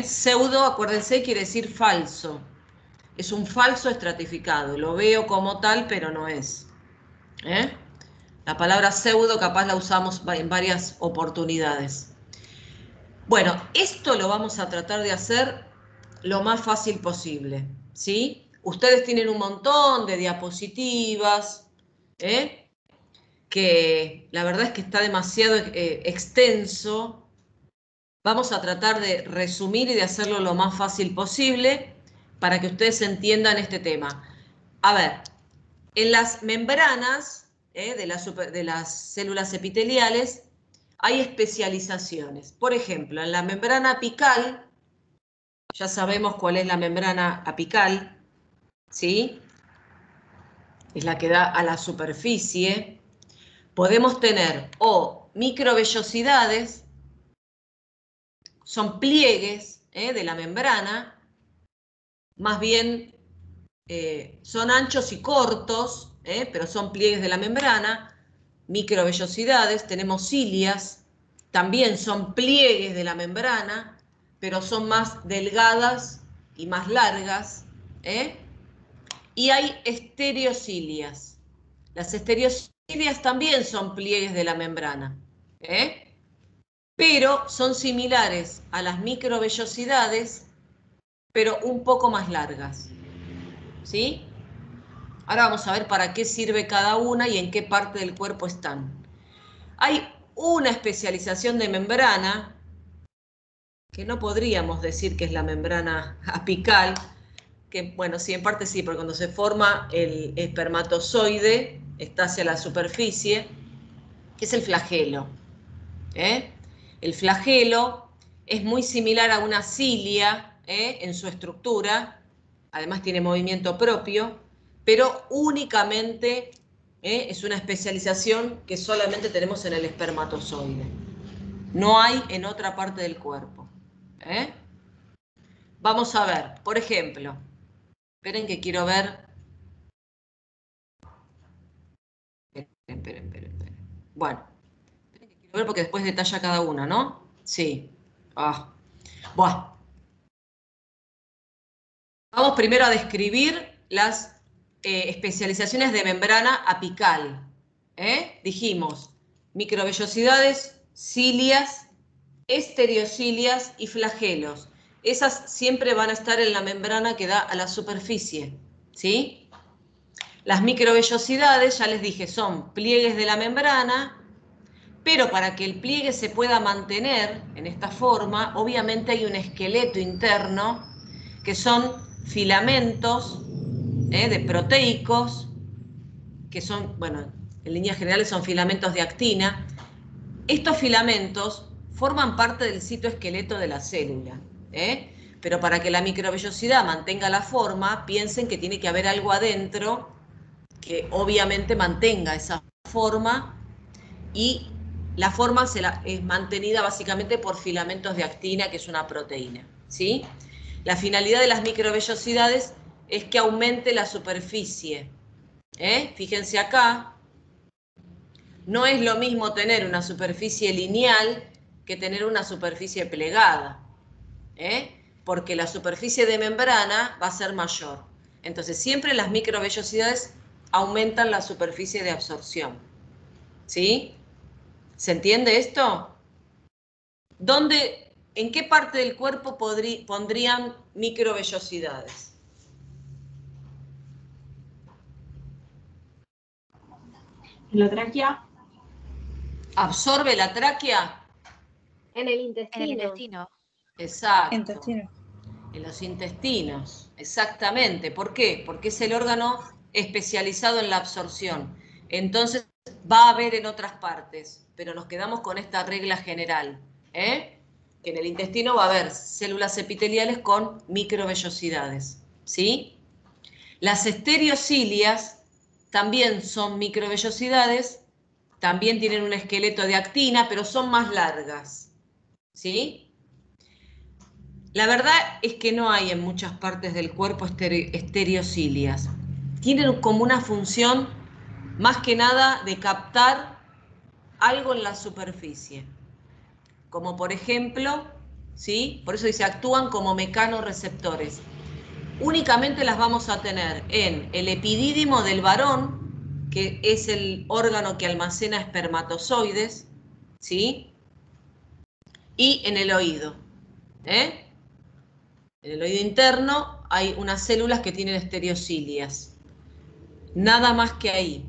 Speaker 1: Pseudo, acuérdense, quiere decir falso. Es un falso estratificado. Lo veo como tal, pero no es. La palabra pseudo capaz la usamos en varias oportunidades. Bueno, esto lo vamos a tratar de hacer lo más fácil posible, ¿sí? Ustedes tienen un montón de diapositivas, que la verdad es que está demasiado extenso. Vamos a tratar de resumir y de hacerlo lo más fácil posible para que ustedes entiendan este tema. A ver, en las membranas de las células epiteliales hay especializaciones. Por ejemplo, en la membrana apical, ya sabemos cuál es la membrana apical, ¿sí? Es la que da a la superficie. Podemos tener o microvellosidades, son pliegues de la membrana, más bien son anchos y cortos, pero son pliegues de la membrana. Microvellosidades, tenemos cilias, también son pliegues de la membrana, pero son más delgadas y más largas. Y hay estereocilias. Las estereocilias también son pliegues de la membrana, pero son similares a las microvellosidades, pero un poco más largas. ¿Sí? Ahora vamos a ver para qué sirve cada una y en qué parte del cuerpo están. Hay una especialización de membrana, que no podríamos decir que es la membrana apical, que bueno, sí, en parte sí, porque cuando se forma el espermatozoide, está hacia la superficie, que es el flagelo. El flagelo es muy similar a una cilia en su estructura, además tiene movimiento propio, pero únicamente es una especialización que solamente tenemos en el espermatozoide. No hay en otra parte del cuerpo. Vamos a ver, por ejemplo, esperen que quiero ver. Esperen. Bueno, esperen que quiero ver porque después detalla cada una, ¿no? Sí. Bueno. Vamos primero a describir las especializaciones de membrana apical. Dijimos, microvellosidades, cilias, estereocilias y flagelos. Esas siempre van a estar en la membrana que da a la superficie, ¿sí? Las microvellosidades, ya les dije, son pliegues de la membrana, pero para que el pliegue se pueda mantener en esta forma, obviamente hay un esqueleto interno que son filamentos de proteicos, que son, bueno, en líneas generales son filamentos de actina. Estos filamentos forman parte del citoesqueleto de la célula, pero para que la microvellosidad mantenga la forma, piensen que tiene que haber algo adentro que obviamente mantenga esa forma, y la forma es mantenida básicamente por filamentos de actina, que es una proteína, ¿sí? La finalidad de las microvellosidades es que aumente la superficie. Fíjense acá, no es lo mismo tener una superficie lineal que tener una superficie plegada. porque la superficie de membrana va a ser mayor. Entonces, siempre las microvellosidades aumentan la superficie de absorción. ¿Sí? ¿Se entiende esto? ¿En qué parte del cuerpo pondrían microvellosidades?
Speaker 6: ¿En la tráquea?
Speaker 1: ¿Absorbe la tráquea?
Speaker 2: En el
Speaker 7: En el
Speaker 2: intestino.
Speaker 7: intestino.
Speaker 1: Exacto.
Speaker 4: Intestino.
Speaker 1: En los intestinos, exactamente. ¿Por qué? Porque es el órgano especializado en la absorción. Entonces va a haber en otras partes, pero nos quedamos con esta regla general, que en el intestino va a haber células epiteliales con microvellosidades, ¿sí? Las estereocilias también son microvellosidades, también tienen un esqueleto de actina, pero son más largas, ¿sí? La verdad es que no hay en muchas partes del cuerpo estereocilias. Tienen como una función más que nada de captar algo en la superficie. Como por ejemplo, ¿sí? Por eso dice, actúan como mecanorreceptores. Únicamente las vamos a tener en el epidídimo del varón, que es el órgano que almacena espermatozoides, ¿sí? Y en el oído, En el oído interno hay unas células que tienen estereocilias. Nada más que ahí.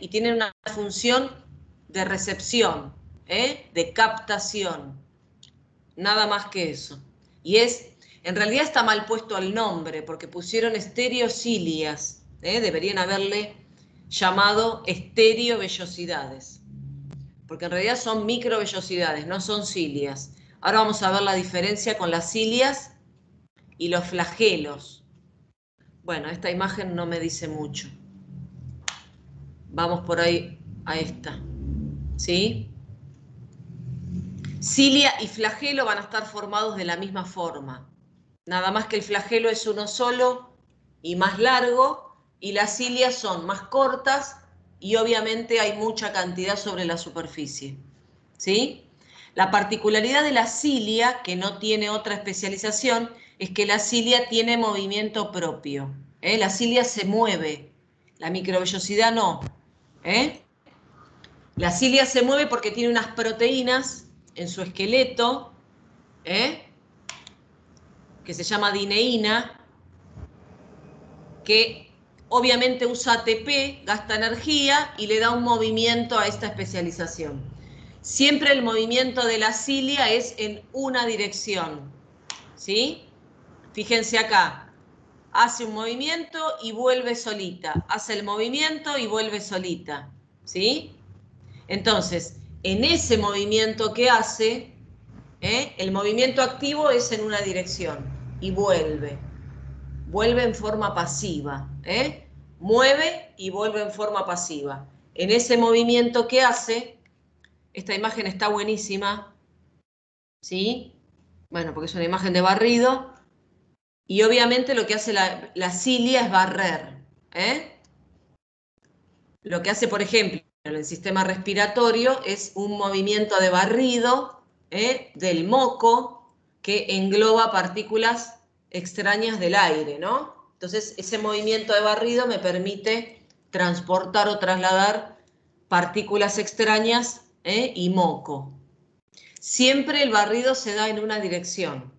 Speaker 1: Y tienen una función de recepción, de captación. Nada más que eso. Y en realidad está mal puesto el nombre, porque pusieron estereocilias. Deberían haberle llamado estereovellosidades. Porque en realidad son microvellosidades, no son cilias. Ahora vamos a ver la diferencia con las cilias y los flagelos. Bueno, esta imagen no me dice mucho. Vamos por ahí a esta. ¿Sí? Cilia y flagelo van a estar formados de la misma forma. Nada más que el flagelo es uno solo y más largo, y las cilias son más cortas y obviamente hay mucha cantidad sobre la superficie. ¿Sí? La particularidad de la cilia, que no tiene otra especialización, es que la cilia tiene movimiento propio. La cilia se mueve, la microvellosidad no. La cilia se mueve porque tiene unas proteínas en su esqueleto, que se llama dineína, que obviamente usa ATP, gasta energía y le da un movimiento a esta especialización. Siempre el movimiento de la cilia es en una dirección, ¿sí? Fíjense acá, hace un movimiento y vuelve solita, hace el movimiento y vuelve solita, ¿sí? Entonces, en ese movimiento que hace, el movimiento activo es en una dirección y vuelve en forma pasiva, mueve y vuelve en forma pasiva. En ese movimiento que hace, esta imagen está buenísima, ¿sí? Bueno, porque es una imagen de barrido, y obviamente lo que hace la cilia es barrer, Lo que hace, por ejemplo, en el sistema respiratorio es un movimiento de barrido del moco que engloba partículas extrañas del aire, ¿no? Entonces, ese movimiento de barrido me permite transportar o trasladar partículas extrañas y moco. Siempre el barrido se da en una dirección.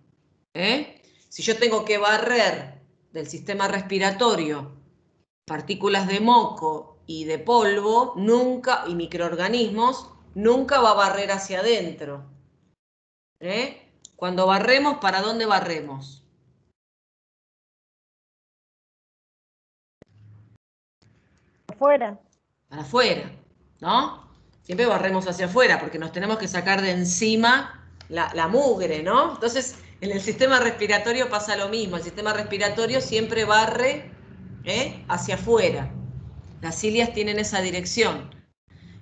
Speaker 1: Si yo tengo que barrer del sistema respiratorio partículas de moco y de polvo, nunca, y microorganismos, nunca va a barrer hacia adentro. Cuando barremos, ¿para dónde barremos?
Speaker 5: Afuera.
Speaker 1: Para afuera, ¿no? Siempre barremos hacia afuera porque nos tenemos que sacar de encima la mugre, ¿no? Entonces, en el sistema respiratorio pasa lo mismo. El sistema respiratorio siempre barre hacia afuera. Las cilias tienen esa dirección,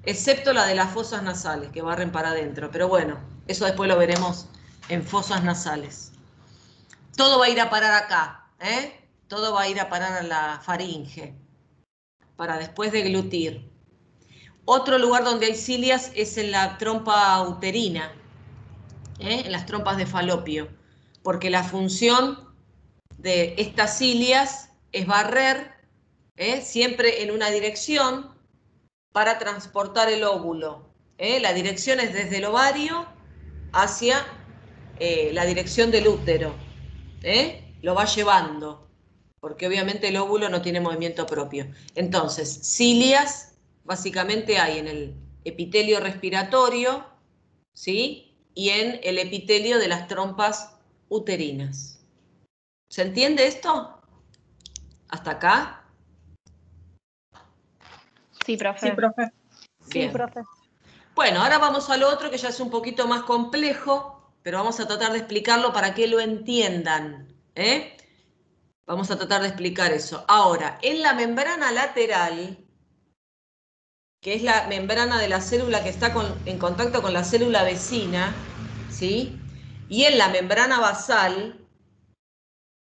Speaker 1: excepto la de las fosas nasales, que barren para adentro. Pero bueno, eso después lo veremos en fosas nasales. Todo va a ir a parar acá, Todo va a ir a parar a la faringe, para después deglutir. Otro lugar donde hay cilias es en la trompa uterina, en las trompas de falopio. porque la función de estas cilias es barrer siempre en una dirección para transportar el óvulo. La dirección es desde el ovario hacia la dirección del útero. Lo va llevando, porque obviamente el óvulo no tiene movimiento propio. Entonces, cilias básicamente hay en el epitelio respiratorio, ¿sí? Y en el epitelio de las trompas uterinas. ¿Se entiende esto? ¿Hasta acá?
Speaker 4: Sí, profe.
Speaker 5: Sí, profe.
Speaker 1: Bien.
Speaker 5: Sí, profe.
Speaker 1: Bueno, ahora vamos al otro que ya es un poquito más complejo, pero vamos a tratar de explicarlo para que lo entiendan. Vamos a tratar de explicar eso. Ahora, en la membrana lateral, que es la membrana de la célula que está en contacto con la célula vecina, ¿sí? Y en la membrana basal,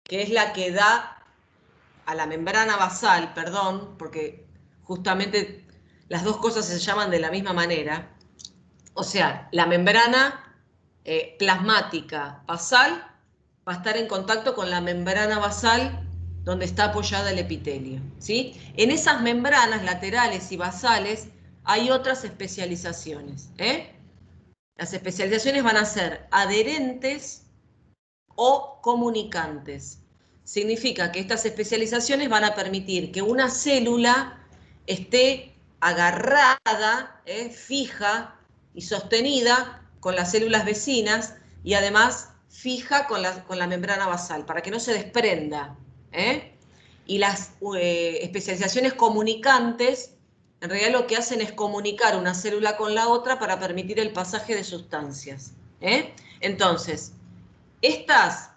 Speaker 1: que es la que da a la membrana basal, perdón, porque justamente las dos cosas se llaman de la misma manera. O sea, la membrana plasmática basal va a estar en contacto con la membrana basal donde está apoyada el epitelio, ¿sí? En esas membranas laterales y basales hay otras especializaciones. Las especializaciones van a ser adherentes o comunicantes. Significa que estas especializaciones van a permitir que una célula esté agarrada, fija y sostenida con las células vecinas y además fija con la membrana basal, para que no se desprenda. Y las especializaciones comunicantes, en realidad lo que hacen es comunicar una célula con la otra para permitir el pasaje de sustancias. Entonces, estas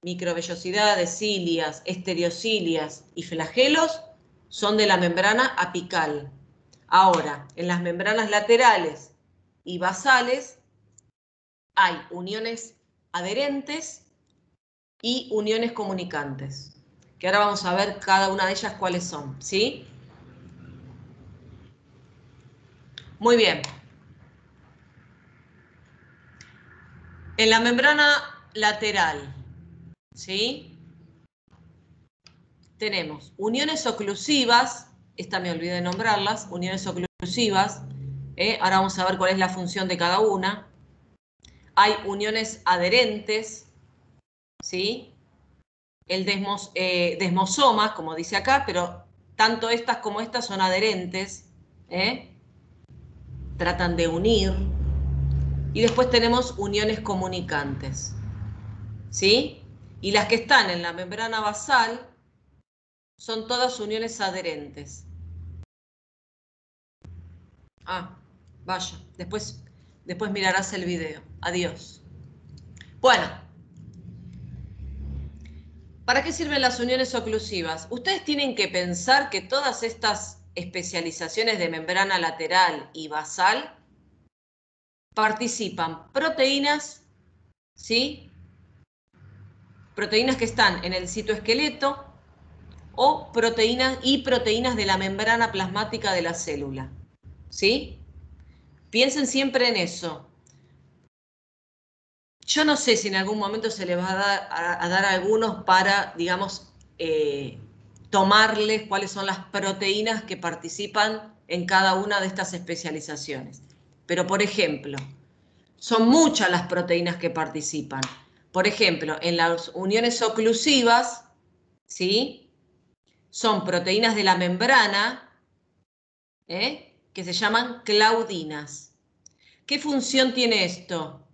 Speaker 1: microvellosidades, cilias, estereocilias y flagelos son de la membrana apical. Ahora, en las membranas laterales y basales hay uniones adherentes y uniones comunicantes, que ahora vamos a ver cada una de ellas cuáles son, ¿sí? Muy bien. En la membrana lateral, ¿sí? Tenemos uniones oclusivas, esta me olvidé de nombrarlas, uniones oclusivas, ahora vamos a ver cuál es la función de cada una. Hay uniones adherentes, ¿sí? El desmosomas, como dice acá, pero tanto estas como estas son adherentes, tratan de unir. Y después tenemos uniones comunicantes, ¿sí? Y las que están en la membrana basal son todas uniones adherentes. Ah, vaya, después mirarás el video. Adiós. Bueno, ¿para qué sirven las uniones oclusivas? Ustedes tienen que pensar que todas estas especializaciones de membrana lateral y basal participan proteínas, ¿sí? Proteínas que están en el citoesqueleto o proteínas de la membrana plasmática de la célula, ¿sí? Piensen siempre en eso. Yo no sé si en algún momento se les va a dar a algunos para, digamos, tomarles cuáles son las proteínas que participan en cada una de estas especializaciones. Pero, por ejemplo, son muchas las proteínas que participan. Por ejemplo, en las uniones oclusivas, ¿sí? Son proteínas de la membrana, que se llaman claudinas. ¿Qué función tiene esto?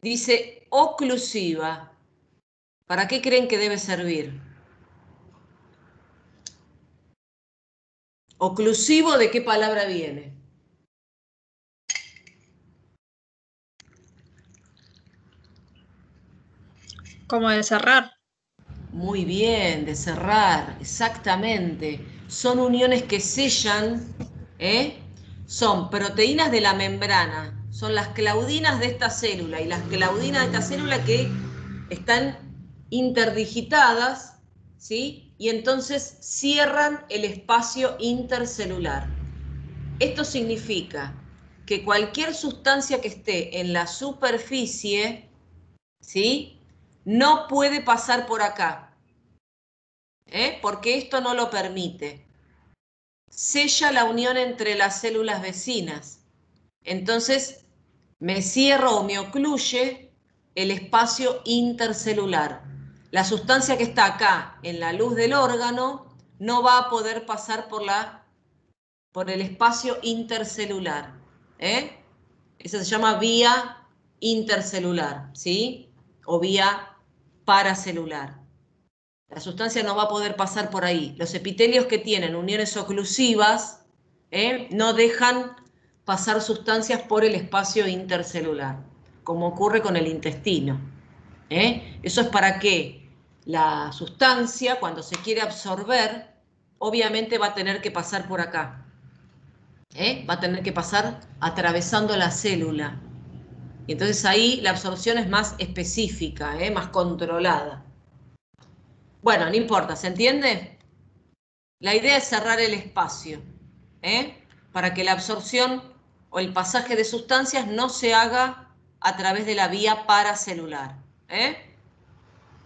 Speaker 1: Dice oclusiva. ¿Para qué creen que debe servir? ¿Oclusivo de qué palabra viene?
Speaker 4: Como de cerrar.
Speaker 1: Muy bien, de cerrar, exactamente. Son uniones que sellan, son proteínas de la membrana, son las claudinas de esta célula y las claudinas de esta célula que están interdigitadas, ¿sí? Y entonces cierran el espacio intercelular. Esto significa que cualquier sustancia que esté en la superficie, ¿sí? No puede pasar por acá, porque esto no lo permite. Sella la unión entre las células vecinas. Entonces, me cierra o me ocluye el espacio intercelular. La sustancia que está acá en la luz del órgano no va a poder pasar por el espacio intercelular. Eso se llama vía intercelular, ¿sí? O vía paracelular. La sustancia no va a poder pasar por ahí. Los epitelios que tienen uniones oclusivas no dejan pasar sustancias por el espacio intercelular, como ocurre con el intestino. Eso es para que la sustancia, cuando se quiere absorber, obviamente va a tener que pasar por acá. Va a tener que pasar atravesando la célula. Y entonces ahí la absorción es más específica, más controlada. Bueno, no importa, ¿se entiende? La idea es cerrar el espacio, para que la absorción o el pasaje de sustancias no se haga a través de la vía paracelular,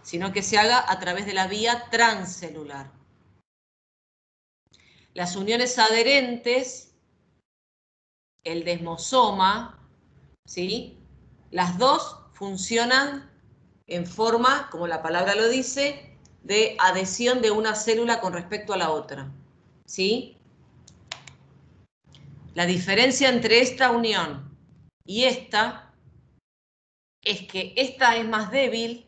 Speaker 1: sino que se haga a través de la vía transcelular. Las uniones adherentes, el desmosoma, ¿sí? Las dos funcionan en forma, como la palabra lo dice, de adhesión de una célula con respecto a la otra, ¿sí? La diferencia entre esta unión y esta es que esta es más débil,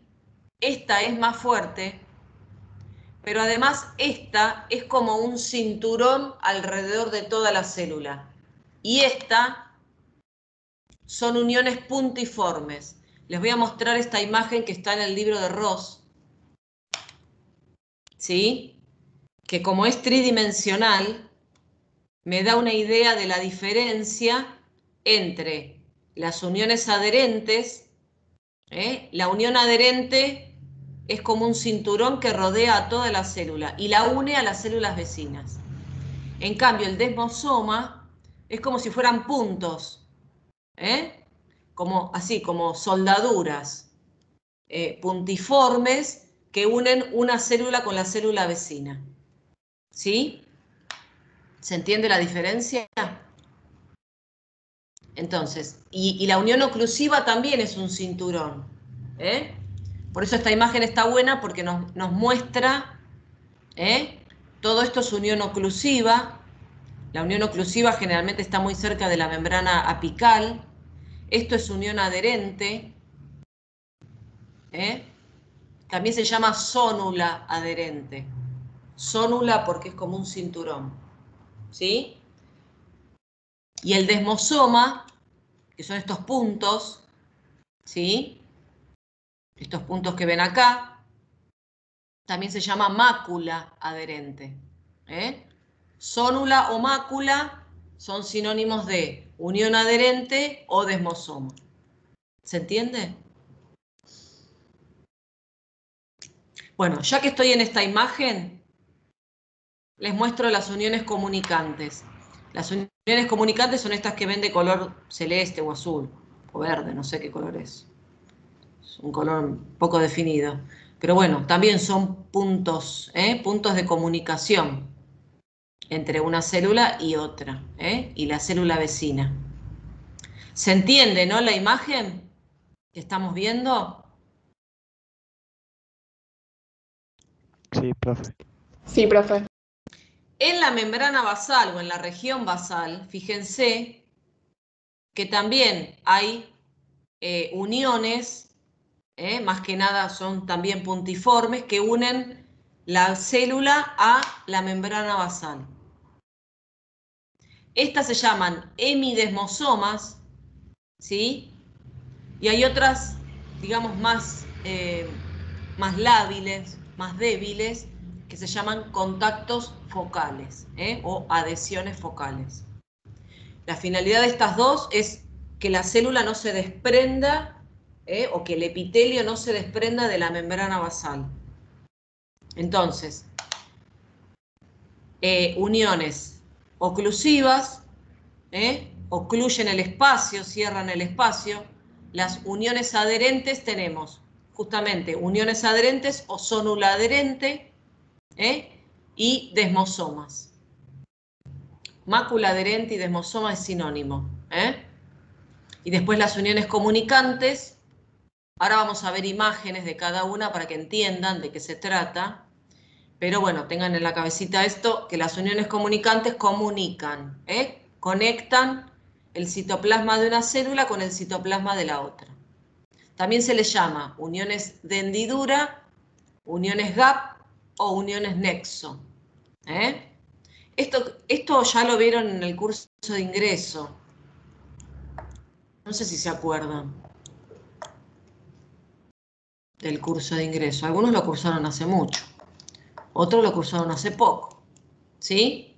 Speaker 1: esta es más fuerte, pero además esta es como un cinturón alrededor de toda la célula. Y esta son uniones puntiformes. Les voy a mostrar esta imagen que está en el libro de Ross, ¿sí? Que como es tridimensional, me da una idea de la diferencia entre las uniones adherentes. La unión adherente es como un cinturón que rodea a toda la célula y la une a las células vecinas. En cambio, el desmosoma es como si fueran puntos, como, así, como soldaduras puntiformes que unen una célula con la célula vecina. ¿Sí? ¿Se entiende la diferencia? Entonces, y la unión oclusiva también es un cinturón. Por eso esta imagen está buena porque nos muestra, todo esto es unión oclusiva. La unión oclusiva generalmente está muy cerca de la membrana apical. Esto es unión adherente. También se llama zónula adherente. Zónula porque es como un cinturón. ¿Sí? Y el desmosoma, que son estos puntos, ¿sí? Estos puntos que ven acá, también se llama mácula adherente. Zónula o mácula son sinónimos de unión adherente o desmosoma. ¿Se entiende? Bueno, ya que estoy en esta imagen, les muestro las uniones comunicantes. Las uniones comunicantes son estas que ven de color celeste o azul, o verde, no sé qué color es. Es un color poco definido. Pero bueno, también son puntos, puntos de comunicación entre una célula y otra, y la célula vecina. ¿Se entiende, no, la imagen que estamos viendo?
Speaker 7: Sí, profe.
Speaker 4: Sí, profe.
Speaker 1: En la membrana basal o en la región basal, fíjense que también hay uniones, más que nada son también puntiformes, que unen la célula a la membrana basal. Estas se llaman hemidesmosomas, ¿sí? Y hay otras, digamos, más lábiles, más débiles, que se llaman contactos focales, o adhesiones focales. La finalidad de estas dos es que la célula no se desprenda, o que el epitelio no se desprenda de la membrana basal. Entonces, uniones oclusivas, ocluyen el espacio, cierran el espacio. las uniones adherentes tenemos justamente uniones adherentes o zonula adherente y desmosomas. Mácula adherente y desmosoma es sinónimo. Y después las uniones comunicantes. Ahora vamos a ver imágenes de cada una para que entiendan de qué se trata. Pero bueno, tengan en la cabecita esto, que las uniones comunicantes comunican, conectan el citoplasma de una célula con el citoplasma de la otra. También se les llama uniones de hendidura, uniones gap o uniones nexo. Esto ya lo vieron en el curso de ingreso. No sé si se acuerdan del curso de ingreso. Algunos lo cursaron hace mucho, otros lo cursaron hace poco. ¿Sí?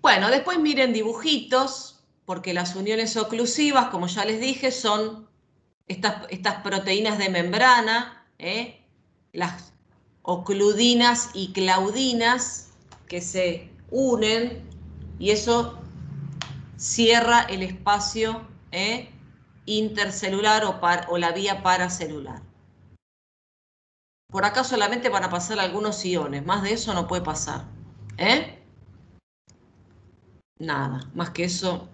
Speaker 1: Bueno, después miren dibujitos, porque las uniones oclusivas, como ya les dije, son estas proteínas de membrana, las ocludinas y claudinas que se unen y eso cierra el espacio intercelular o la vía paracelular. Por acá solamente van a pasar algunos iones, más de eso no puede pasar. Nada, más que eso.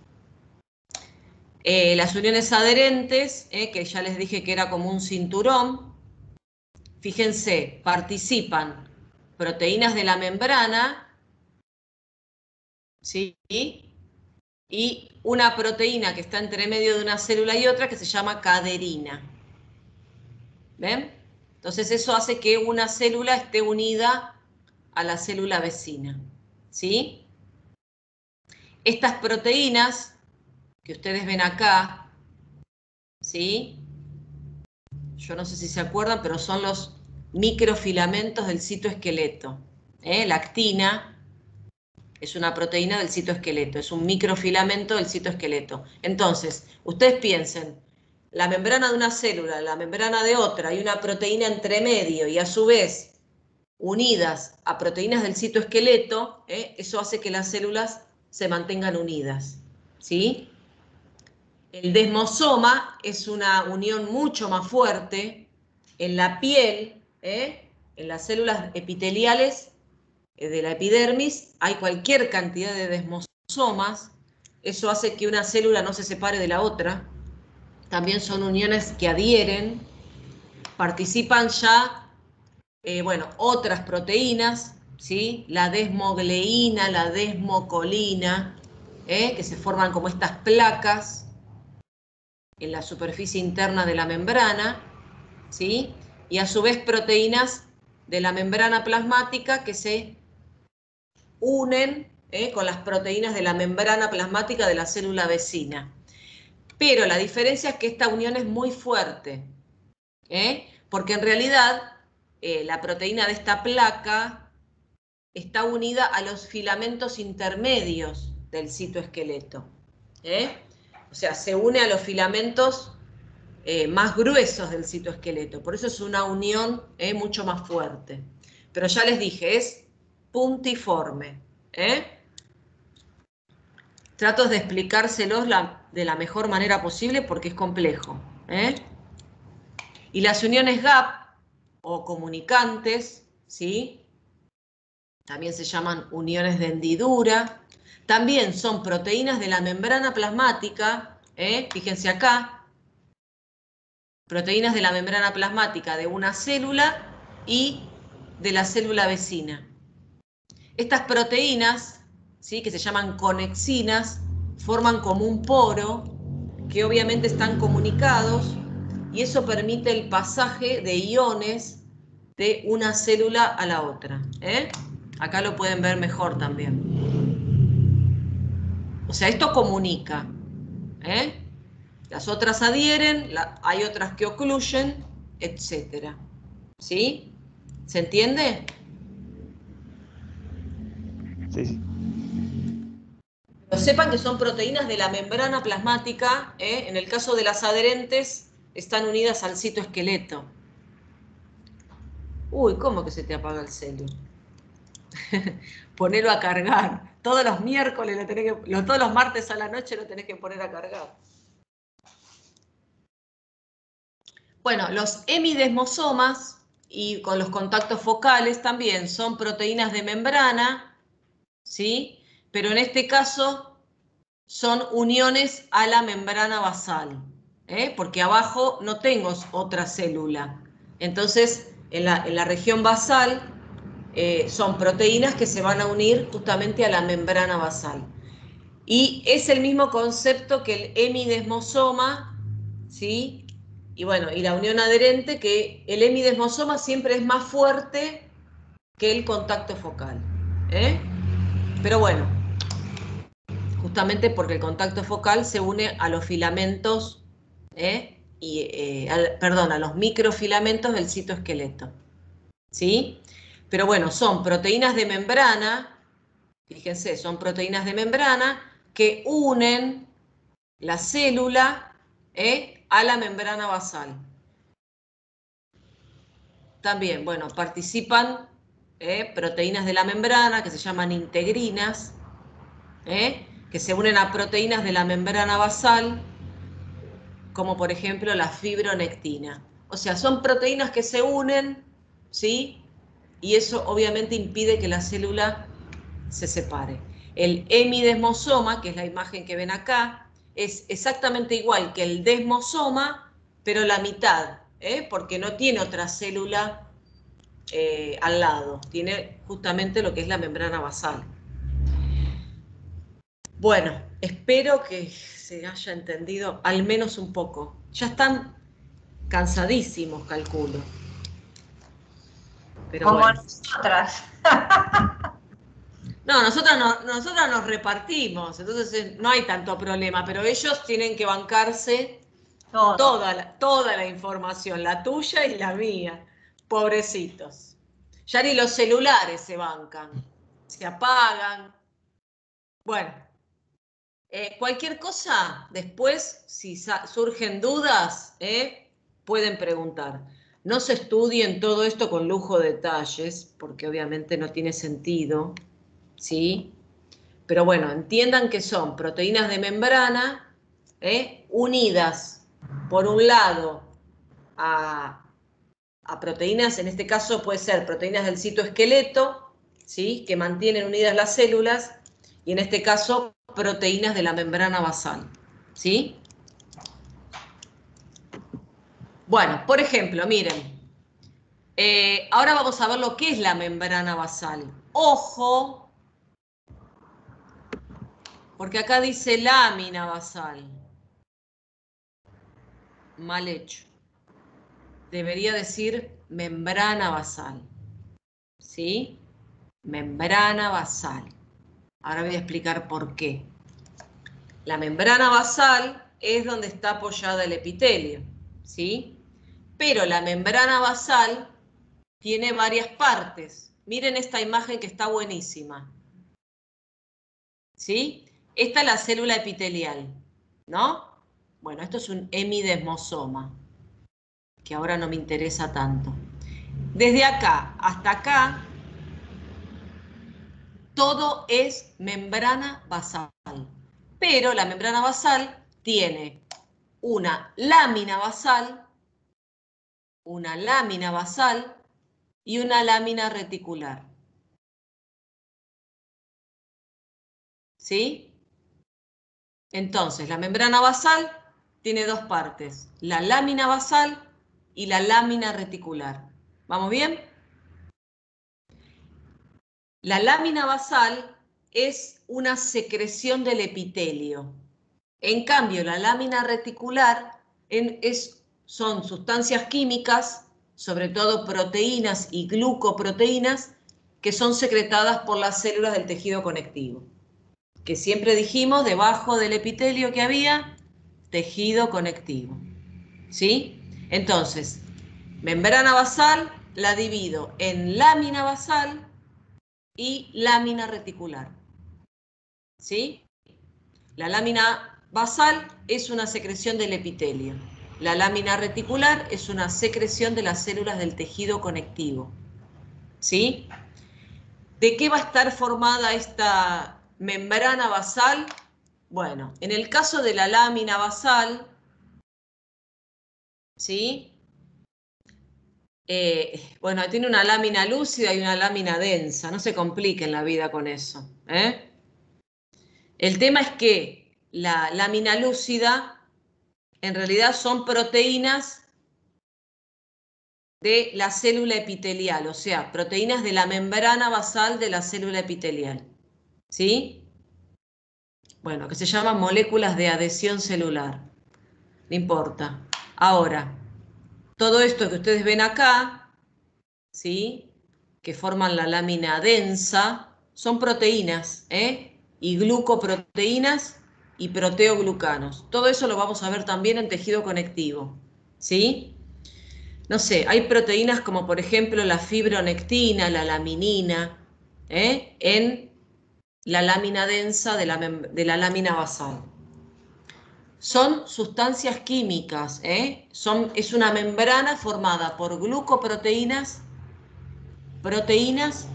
Speaker 1: Las uniones adherentes, que ya les dije que era como un cinturón, fíjense, participan proteínas de la membrana, ¿sí? Y una proteína que está entre medio de una célula y otra que se llama caderina. ¿Ven? Entonces eso hace que una célula esté unida a la célula vecina. ¿Sí? Estas proteínas que ustedes ven acá, ¿sí? Yo no sé si se acuerdan, pero son los microfilamentos del citoesqueleto. La actina es una proteína del citoesqueleto, es un microfilamento del citoesqueleto. Entonces, ustedes piensen, la membrana de una célula, la membrana de otra, hay una proteína entre medio y a su vez unidas a proteínas del citoesqueleto, eso hace que las células se mantengan unidas. ¿Sí? El desmosoma es una unión mucho más fuerte. En la piel, en las células epiteliales de la epidermis, hay cualquier cantidad de desmosomas. Eso hace que una célula no se separe de la otra. También son uniones que adhieren. Participan ya, otras proteínas, ¿sí? La desmogleína, la desmocolina, que se forman como estas placas en la superficie interna de la membrana, ¿sí? Y a su vez proteínas de la membrana plasmática que se unen con las proteínas de la membrana plasmática de la célula vecina. Pero la diferencia es que esta unión es muy fuerte, porque en realidad la proteína de esta placa está unida a los filamentos intermedios del citoesqueleto. O sea, se une a los filamentos más gruesos del citoesqueleto. Por eso es una unión mucho más fuerte. Pero ya les dije, es puntiforme. Trato de explicárselos de la mejor manera posible porque es complejo. Y las uniones gap o comunicantes, ¿sí? También se llaman uniones de hendidura. También son proteínas de la membrana plasmática, fíjense acá, proteínas de la membrana plasmática de una célula y de la célula vecina. Estas proteínas, ¿sí? Que se llaman conexinas, forman como un poro que obviamente están comunicados y eso permite el pasaje de iones de una célula a la otra. Acá lo pueden ver mejor también. O sea, esto comunica. Las otras adhieren, hay otras que ocluyen, etc. ¿Sí? ¿Se entiende?
Speaker 7: Sí.
Speaker 1: Pero sepan que son proteínas de la membrana plasmática. En el caso de las adherentes, están unidas al citoesqueleto. Uy, ¿cómo que se te apaga el celu? Ponelo a cargar. Todos los miércoles, todos los martes a la noche lo tenés que poner a cargar. Bueno, los hemidesmosomas y con los contactos focales también son proteínas de membrana, ¿sí? Pero en este caso son uniones a la membrana basal, porque abajo no tengo otra célula. Entonces, en la región basal son proteínas que se van a unir justamente a la membrana basal. Y es el mismo concepto que el hemidesmosoma, ¿sí? Y bueno, y la unión adherente, que el hemidesmosoma siempre es más fuerte que el contacto focal. Pero bueno, justamente porque el contacto focal se une a los filamentos, a los microfilamentos del citoesqueleto, ¿sí? Pero bueno, son proteínas de membrana, fíjense, son proteínas de membrana que unen la célula a la membrana basal. También, bueno, participan proteínas de la membrana que se llaman integrinas, que se unen a proteínas de la membrana basal, como por ejemplo la fibronectina. O sea, son proteínas que se unen, ¿sí? Y eso obviamente impide que la célula se separe. El hemidesmosoma, que es la imagen que ven acá, es exactamente igual que el desmosoma, pero la mitad, porque no tiene otra célula al lado, tiene justamente lo que es la membrana basal. Bueno, espero que se haya entendido al menos un poco. Ya están cansadísimos, calculo. Pero
Speaker 8: como
Speaker 1: bueno.
Speaker 8: nosotras.
Speaker 1: No, nosotras nos repartimos, entonces no hay tanto problema, pero ellos tienen que bancarse toda la información, la tuya y la mía. Pobrecitos. Ya ni los celulares se bancan, se apagan. Bueno, cualquier cosa, después, si surgen dudas, pueden preguntar. No se estudien todo esto con lujo de detalles, porque obviamente no tiene sentido, ¿sí? Pero bueno, entiendan que son proteínas de membrana unidas, por un lado, a proteínas, en este caso puede ser proteínas del citoesqueleto, ¿sí? Que mantienen unidas las células, y en este caso proteínas de la membrana basal, ¿sí? Bueno, por ejemplo, miren, ahora vamos a ver lo que es la membrana basal. Ojo, porque acá dice lámina basal. Mal hecho. Debería decir membrana basal. ¿Sí? Membrana basal. Ahora voy a explicar por qué. La membrana basal es donde está apoyada el epitelio, ¿sí? Pero la membrana basal tiene varias partes. Miren esta imagen que está buenísima. ¿Sí? Esta es la célula epitelial, ¿no? Bueno, esto es un hemidesmosoma, que ahora no me interesa tanto. Desde acá hasta acá, todo es membrana basal. Pero la membrana basal tiene una lámina basal y una lámina reticular. ¿Sí? Entonces, la membrana basal tiene dos partes, la lámina basal y la lámina reticular. ¿Vamos bien? La lámina basal es una secreción del epitelio. En cambio, la lámina reticular son sustancias químicas, sobre todo proteínas y glucoproteínas, que son secretadas por las células del tejido conectivo. Que siempre dijimos, debajo del epitelio que había, tejido conectivo. ¿Sí? Entonces, membrana basal la divido en lámina basal y lámina reticular. ¿Sí? La lámina basal es una secreción del epitelio. La lámina reticular es una secreción de las células del tejido conectivo. ¿Sí? ¿De qué va a estar formada esta membrana basal? Bueno, en el caso de la lámina basal, ¿sí? Bueno, tiene una lámina lúcida y una lámina densa. No se compliquen la vida con eso. El tema es que la lámina lúcida en realidad son proteínas de la célula epitelial, o sea, proteínas de la membrana basal de la célula epitelial. ¿Sí? Bueno, que se llaman moléculas de adhesión celular. No importa. Ahora, todo esto que ustedes ven acá, ¿sí?, que forman la lámina densa, son proteínas, y glucoproteínas y proteoglucanos. Todo eso lo vamos a ver también en tejido conectivo, ¿sí? No sé, hay proteínas como por ejemplo la fibronectina, la laminina, en la lámina densa de la lámina basal. Son sustancias químicas, es una membrana formada por glucoproteínas, proteínas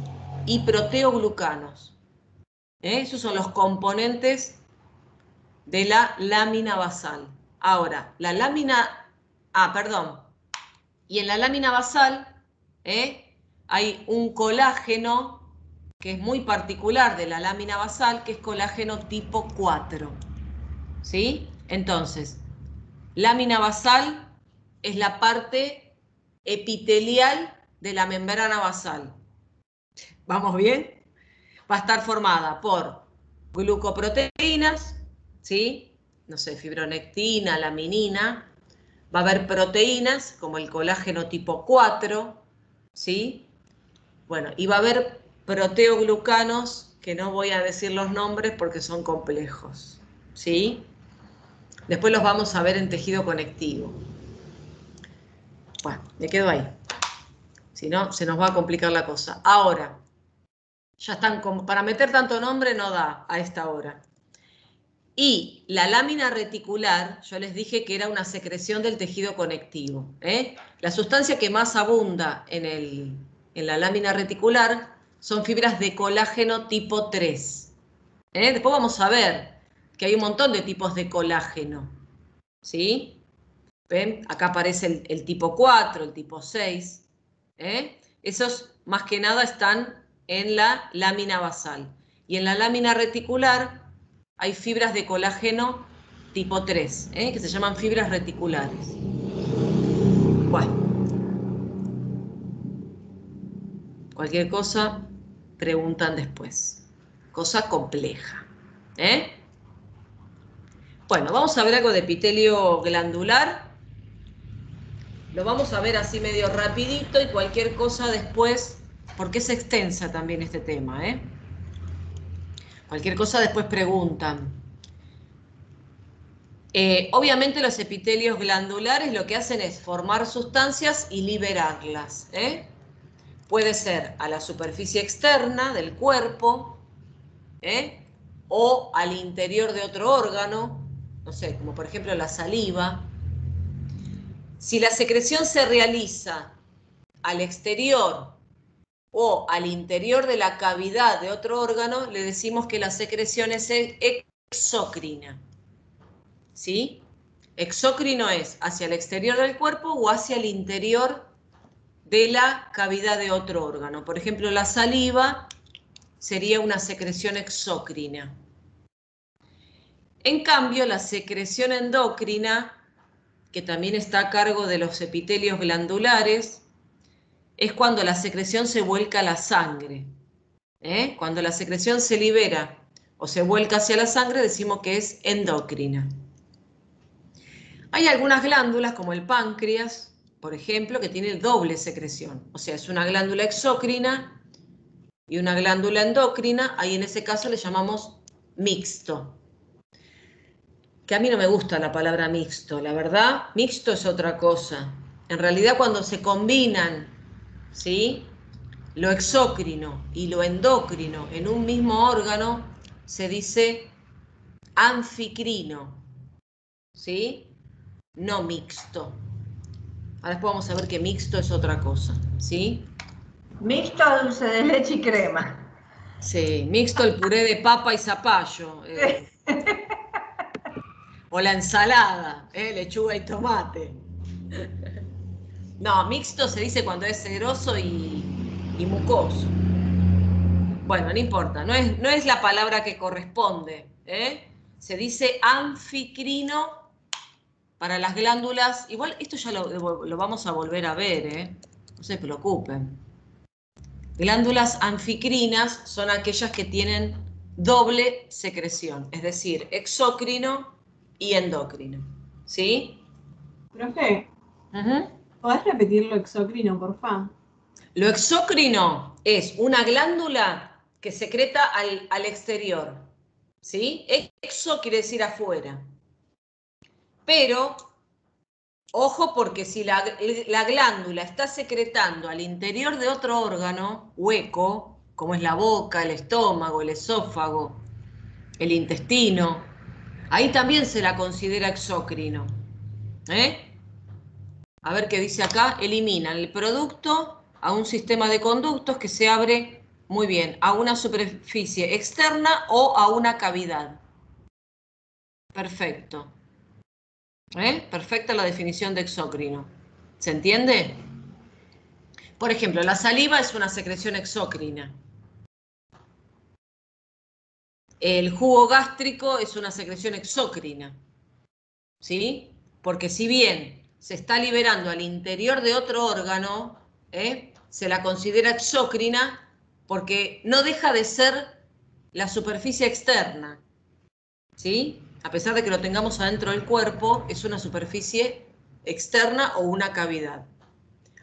Speaker 1: y proteoglucanos. Esos son los componentes de la lámina basal. Ahora, y en la lámina basal hay un colágeno que es muy particular de la lámina basal, que es colágeno tipo 4. ¿Sí? Entonces, lámina basal es la parte epitelial de la membrana basal. ¿Vamos bien? Va a estar formada por glucoproteínas, ¿sí? No sé, fibronectina, laminina. Va a haber proteínas como el colágeno tipo 4, ¿sí? Bueno, y va a haber proteoglucanos, que no voy a decir los nombres porque son complejos, ¿sí? Después los vamos a ver en tejido conectivo. Bueno, me quedo ahí. Si no, se nos va a complicar la cosa. Ahora, ya están para meter tanto nombre no da a esta hora. Y la lámina reticular, yo les dije que era una secreción del tejido conectivo. La sustancia que más abunda en la lámina reticular son fibras de colágeno tipo 3. Después vamos a ver que hay un montón de tipos de colágeno. ¿Sí? ¿Ven? Acá aparece el tipo 4, el tipo 6. Esos más que nada están en la lámina basal. Y en la lámina reticular hay fibras de colágeno tipo 3, que se llaman fibras reticulares. Bueno, cualquier cosa preguntan después. Cosa compleja. Bueno, vamos a ver algo de epitelio glandular. Lo vamos a ver así medio rapidito y cualquier cosa después, porque es extensa también este tema, Cualquier cosa después preguntan. Obviamente los epitelios glandulares lo que hacen es formar sustancias y liberarlas. Puede ser a la superficie externa del cuerpo, o al interior de otro órgano, no sé, como por ejemplo la saliva. Si la secreción se realiza al exterior o al interior de la cavidad de otro órgano, le decimos que la secreción es exócrina. ¿Sí? Exócrino es hacia el exterior del cuerpo o hacia el interior de la cavidad de otro órgano. Por ejemplo, la saliva sería una secreción exócrina. En cambio, la secreción endocrina, que también está a cargo de los epitelios glandulares, es cuando la secreción se vuelca a la sangre. Cuando la secreción se libera o se vuelca hacia la sangre, decimos que es endocrina. Hay algunas glándulas, como el páncreas, por ejemplo, que tiene doble secreción. O sea, es una glándula exócrina y una glándula endocrina. Ahí en ese caso le llamamos mixto. Que a mí no me gusta la palabra mixto, la verdad. Mixto es otra cosa. En realidad, cuando se combinan, ¿sí?, lo exócrino y lo endocrino en un mismo órgano, se dice anficrino, ¿sí? No mixto. Ahora después vamos a ver que mixto es otra cosa, ¿sí?
Speaker 8: Mixto, dulce de leche y crema.
Speaker 1: Sí, mixto el puré de papa y zapallo. O la ensalada, lechuga y tomate. No, mixto se dice cuando es seroso y mucoso. Bueno, no importa, no es la palabra que corresponde, ¿eh? Se dice anficrino para las glándulas. Igual esto ya lo vamos a volver a ver, ¿eh? No se preocupen. Glándulas anficrinas son aquellas que tienen doble secreción, es decir, exócrino y endocrino. ¿Sí?
Speaker 6: Profe, ¿podés repetir lo exócrino, porfa?
Speaker 1: Lo exócrino es una glándula que secreta al exterior. ¿Sí? Exo quiere decir afuera. Pero, ojo, porque si la glándula está secretando al interior de otro órgano hueco, como es la boca, el estómago, el esófago, el intestino, ahí también se la considera exócrino. A ver qué dice acá. Eliminan el producto a un sistema de conductos que se abre, muy bien, a una superficie externa o a una cavidad. Perfecto. Perfecta la definición de exócrino. ¿Se entiende? Por ejemplo, la saliva es una secreción exócrina. El jugo gástrico es una secreción exócrina. ¿Sí? Porque si bien se está liberando al interior de otro órgano, se la considera exócrina porque no deja de ser la superficie externa. ¿Sí? A pesar de que lo tengamos adentro del cuerpo, es una superficie externa o una cavidad.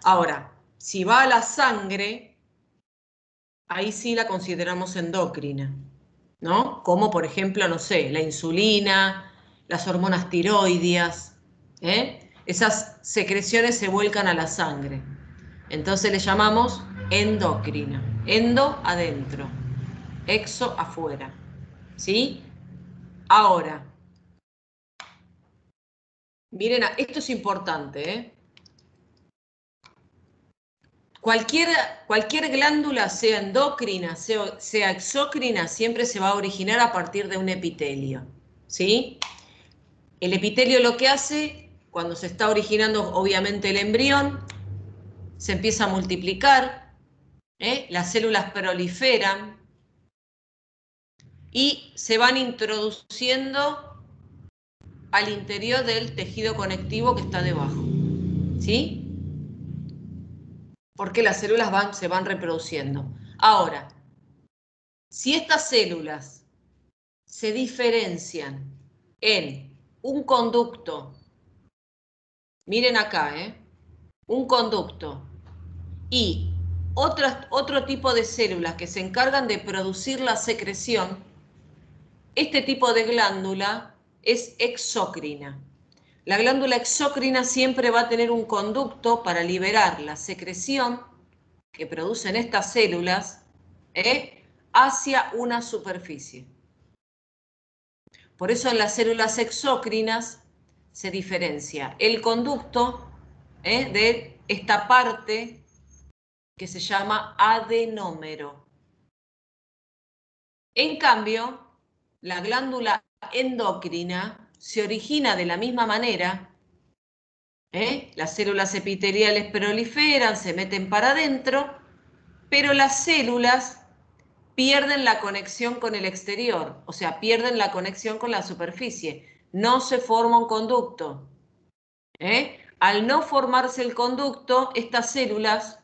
Speaker 1: Ahora, si va a la sangre, ahí sí la consideramos endocrina, ¿no? Como por ejemplo, no sé, la insulina, las hormonas tiroideas, esas secreciones se vuelcan a la sangre. Entonces le llamamos endocrina. Endo, adentro. Exo, afuera. ¿Sí? Ahora, miren, esto es importante, ¿eh? Cualquier glándula, sea endocrina, sea exócrina, siempre se va a originar a partir de un epitelio, ¿sí? El epitelio lo que hace, cuando se está originando obviamente el embrión, se empieza a multiplicar, las células proliferan y se van introduciendo al interior del tejido conectivo que está debajo, ¿sí? Porque las células se van reproduciendo. Ahora, si estas células se diferencian en un conducto, miren acá, un conducto y otro tipo de células que se encargan de producir la secreción, este tipo de glándula es exócrina. La glándula exócrina siempre va a tener un conducto para liberar la secreción que producen estas células hacia una superficie. Por eso en las células exócrinas se diferencia el conducto de esta parte que se llama adenómero. En cambio, la glándula endocrina se origina de la misma manera. Las células epiteliales proliferan, se meten para adentro, pero las células pierden la conexión con el exterior, o sea, pierden la conexión con la superficie. No se forma un conducto. Al no formarse el conducto, estas células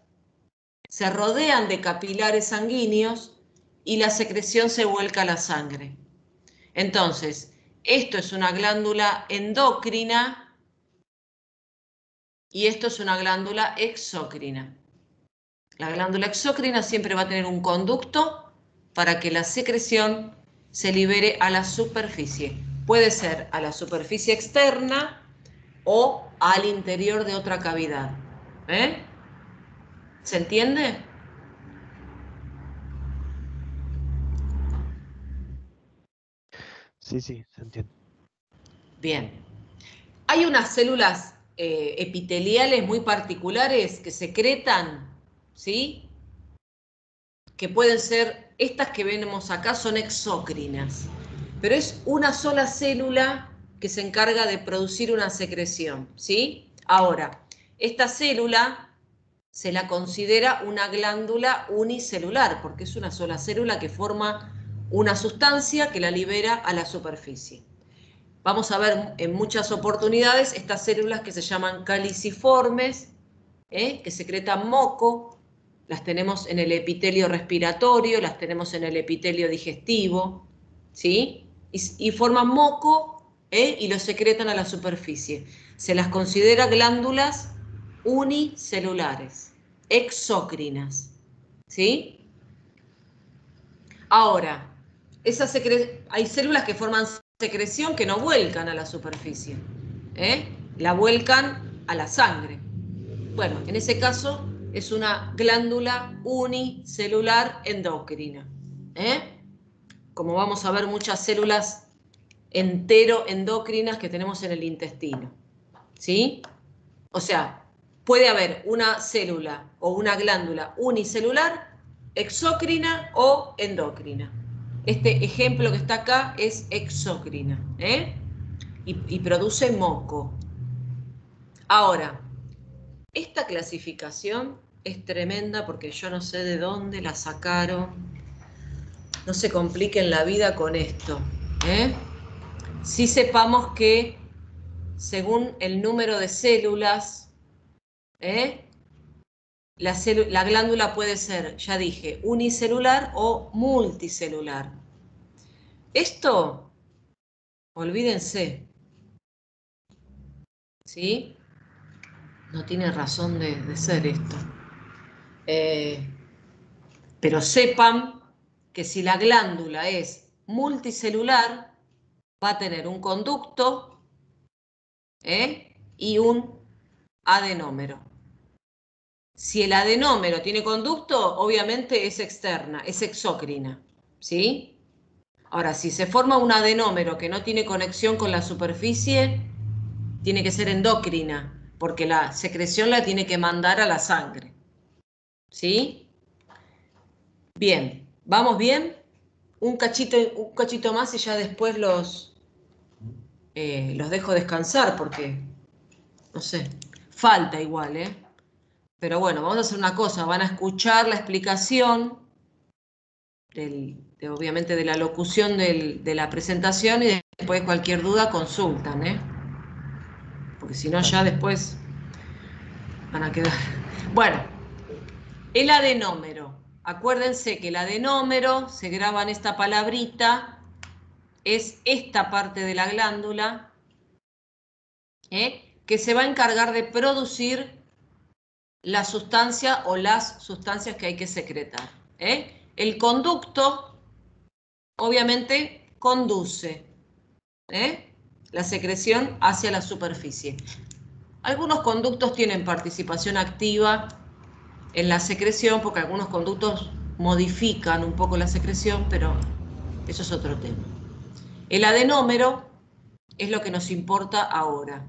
Speaker 1: se rodean de capilares sanguíneos y la secreción se vuelca a la sangre. Entonces, esto es una glándula endocrina y esto es una glándula exócrina. La glándula exócrina siempre va a tener un conducto para que la secreción se libere a la superficie. Puede ser a la superficie externa o al interior de otra cavidad. ¿Se entiende?
Speaker 7: Sí, se entiende.
Speaker 1: Bien. Hay unas células epiteliales muy particulares que secretan, ¿sí? Que pueden ser, estas que vemos acá son exócrinas, pero es una sola célula que se encarga de producir una secreción, ¿sí? Ahora, esta célula se la considera una glándula unicelular, porque es una sola célula que forma una sustancia que la libera a la superficie. Vamos a ver en muchas oportunidades estas células que se llaman caliciformes, que secretan moco, las tenemos en el epitelio respiratorio, las tenemos en el epitelio digestivo, ¿sí? Y forman moco, y lo secretan a la superficie. Se las considera glándulas unicelulares, exócrinas, ¿sí? Ahora, hay células que forman secreción que no vuelcan a la superficie, la vuelcan a la sangre. Bueno, en ese caso es una glándula unicelular endocrina. Como vamos a ver, muchas células enteroendocrinas que tenemos en el intestino, ¿sí? O sea, puede haber una célula o una glándula unicelular, exócrina o endocrina. Este ejemplo que está acá es exócrina, y produce moco. Ahora, esta clasificación es tremenda porque yo no sé de dónde la sacaron. No se compliquen la vida con esto. Sí sepamos que según el número de células, la glándula puede ser, ya dije, unicelular o multicelular. Esto, olvídense, ¿sí? No tiene razón de ser esto. Pero sepan que si la glándula es multicelular, va a tener un conducto, y un adenómero. Si el adenómero tiene conducto, obviamente es externa, es exócrina, ¿sí? Ahora, si se forma un adenómero que no tiene conexión con la superficie, tiene que ser endocrina, porque la secreción la tiene que mandar a la sangre, ¿sí? Bien, ¿vamos bien? Un cachito más y ya después los dejo descansar porque, no sé, falta igual, Pero bueno, vamos a hacer una cosa, van a escuchar la explicación, obviamente de la locución de la presentación, y después cualquier duda consultan, porque si no ya después van a quedar. Bueno, el adenómero. Acuérdense que el adenómero, se graba en esta palabrita, es esta parte de la glándula, que se va a encargar de producir la sustancia o las sustancias que hay que secretar. El conducto, obviamente, conduce la secreción hacia la superficie. Algunos conductos tienen participación activa en la secreción, porque algunos conductos modifican un poco la secreción, pero eso es otro tema. El adenómero es lo que nos importa ahora.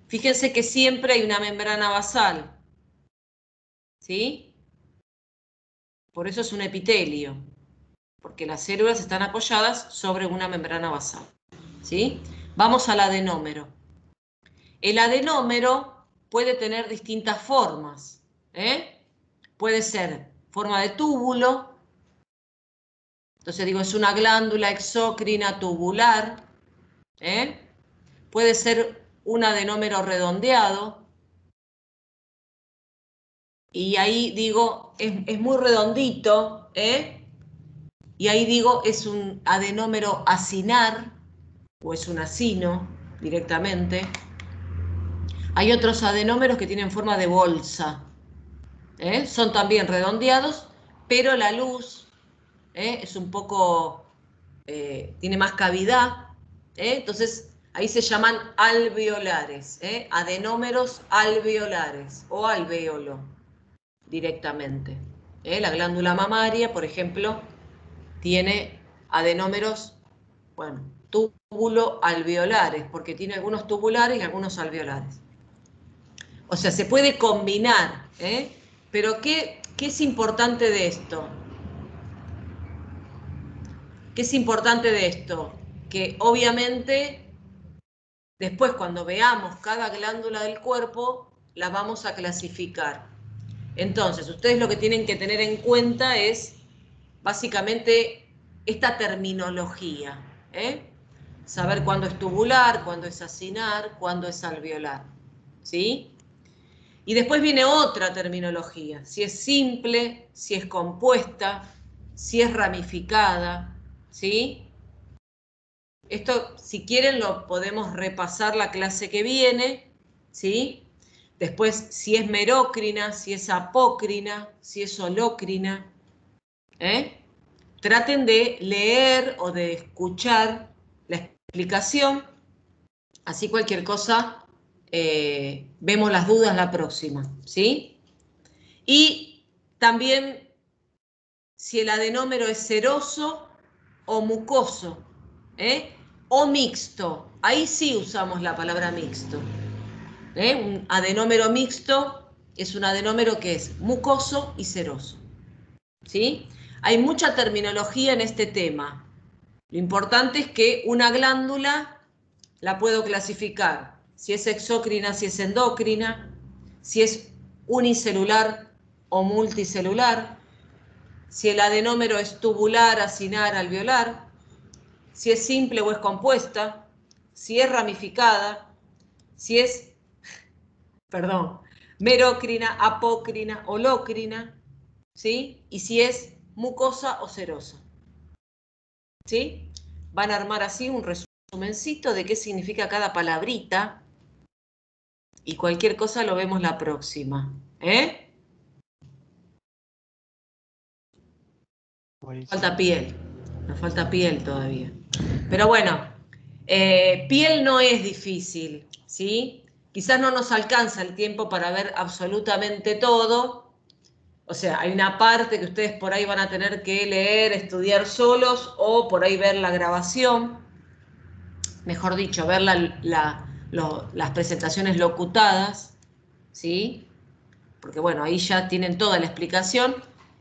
Speaker 1: Fíjense que siempre hay una membrana basal, ¿sí? Por eso es un epitelio, porque las células están apoyadas sobre una membrana basal, ¿sí? Vamos al adenómero. El adenómero puede tener distintas formas, Puede ser forma de túbulo, entonces digo, es una glándula exócrina tubular, Puede ser un adenómero redondeado, y ahí digo, es muy redondito, y ahí digo, es un adenómero acinar, o es un acino directamente. Hay otros adenómeros que tienen forma de bolsa, son también redondeados, pero la luz es un poco, tiene más cavidad, entonces ahí se llaman alveolares, adenómeros alveolares o alvéolo directamente. La glándula mamaria, por ejemplo, tiene adenómeros, bueno, túbulo-alveolares, porque tiene algunos tubulares y algunos alveolares. O sea, se puede combinar, pero ¿qué es importante de esto? ¿Qué es importante de esto? Que obviamente después cuando veamos cada glándula del cuerpo, la vamos a clasificar. Entonces, ustedes lo que tienen que tener en cuenta es básicamente esta terminología, saber cuándo es tubular, cuándo es acinar, cuándo es alveolar, ¿sí? Y después viene otra terminología, si es simple, si es compuesta, si es ramificada, ¿sí? Esto, si quieren, lo podemos repasar la clase que viene, ¿sí? Después, si es merócrina, si es apócrina, si es holócrina, Traten de leer o de escuchar la explicación, así cualquier cosa vemos las dudas la próxima, ¿sí? Y también si el adenómero es seroso o mucoso, o mixto, ahí sí usamos la palabra mixto. Un adenómero mixto es un adenómero que es mucoso y seroso, ¿sí? Hay mucha terminología en este tema. Lo importante es que una glándula la puedo clasificar, si es exócrina, si es endócrina, si es unicelular o multicelular, si el adenómero es tubular, acinar, alveolar, si es simple o es compuesta, si es ramificada, si es, merócrina, apócrina, holócrina, ¿sí? Y si es mucosa o serosa, ¿sí? Van a armar así un resumencito de qué significa cada palabrita y cualquier cosa lo vemos la próxima, Falta piel, nos falta piel todavía. Pero bueno, piel no es difícil, ¿sí? Quizás no nos alcanza el tiempo para ver absolutamente todo. O sea, hay una parte que ustedes por ahí van a tener que leer, estudiar solos o por ahí ver la grabación. Mejor dicho, ver las presentaciones locutadas, ¿sí? Porque bueno, ahí ya tienen toda la explicación.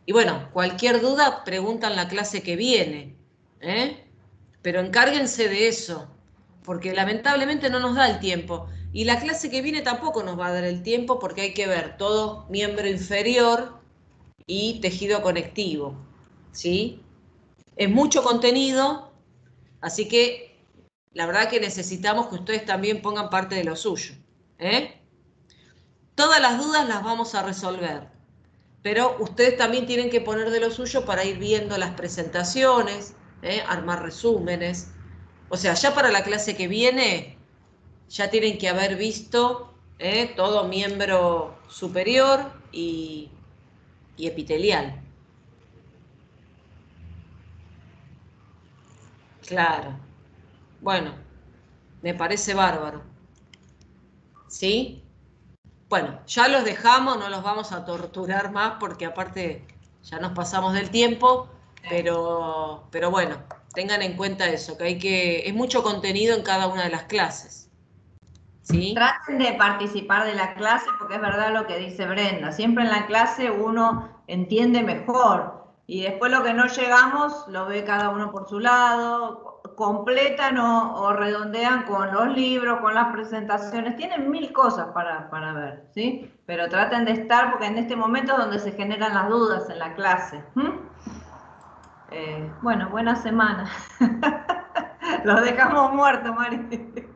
Speaker 1: Y bueno, cualquier duda, preguntan la clase que viene, Pero encárguense de eso, porque lamentablemente no nos da el tiempo. Y la clase que viene tampoco nos va a dar el tiempo porque hay que ver todo miembro inferior y tejido conectivo, ¿sí? Es mucho contenido, así que la verdad que necesitamos que ustedes también pongan parte de lo suyo, Todas las dudas las vamos a resolver, pero ustedes también tienen que poner de lo suyo para ir viendo las presentaciones, armar resúmenes. O sea, ya para la clase que viene, ya tienen que haber visto todo miembro superior y epitelial. Claro. Bueno, me parece bárbaro. ¿Sí? Bueno, ya los dejamos, no los vamos a torturar más porque aparte ya nos pasamos del tiempo, pero bueno, tengan en cuenta eso, que es mucho contenido en cada una de las clases. ¿Sí?
Speaker 8: Traten de participar de la clase porque es verdad lo que dice Brenda, siempre en la clase uno entiende mejor y después lo que no llegamos lo ve cada uno por su lado, completan o redondean con los libros, con las presentaciones, tienen mil cosas para ver, ¿sí? Pero traten de estar porque en este momento es donde se generan las dudas en la clase. Bueno, buena semana. Los dejamos muertos, Mari.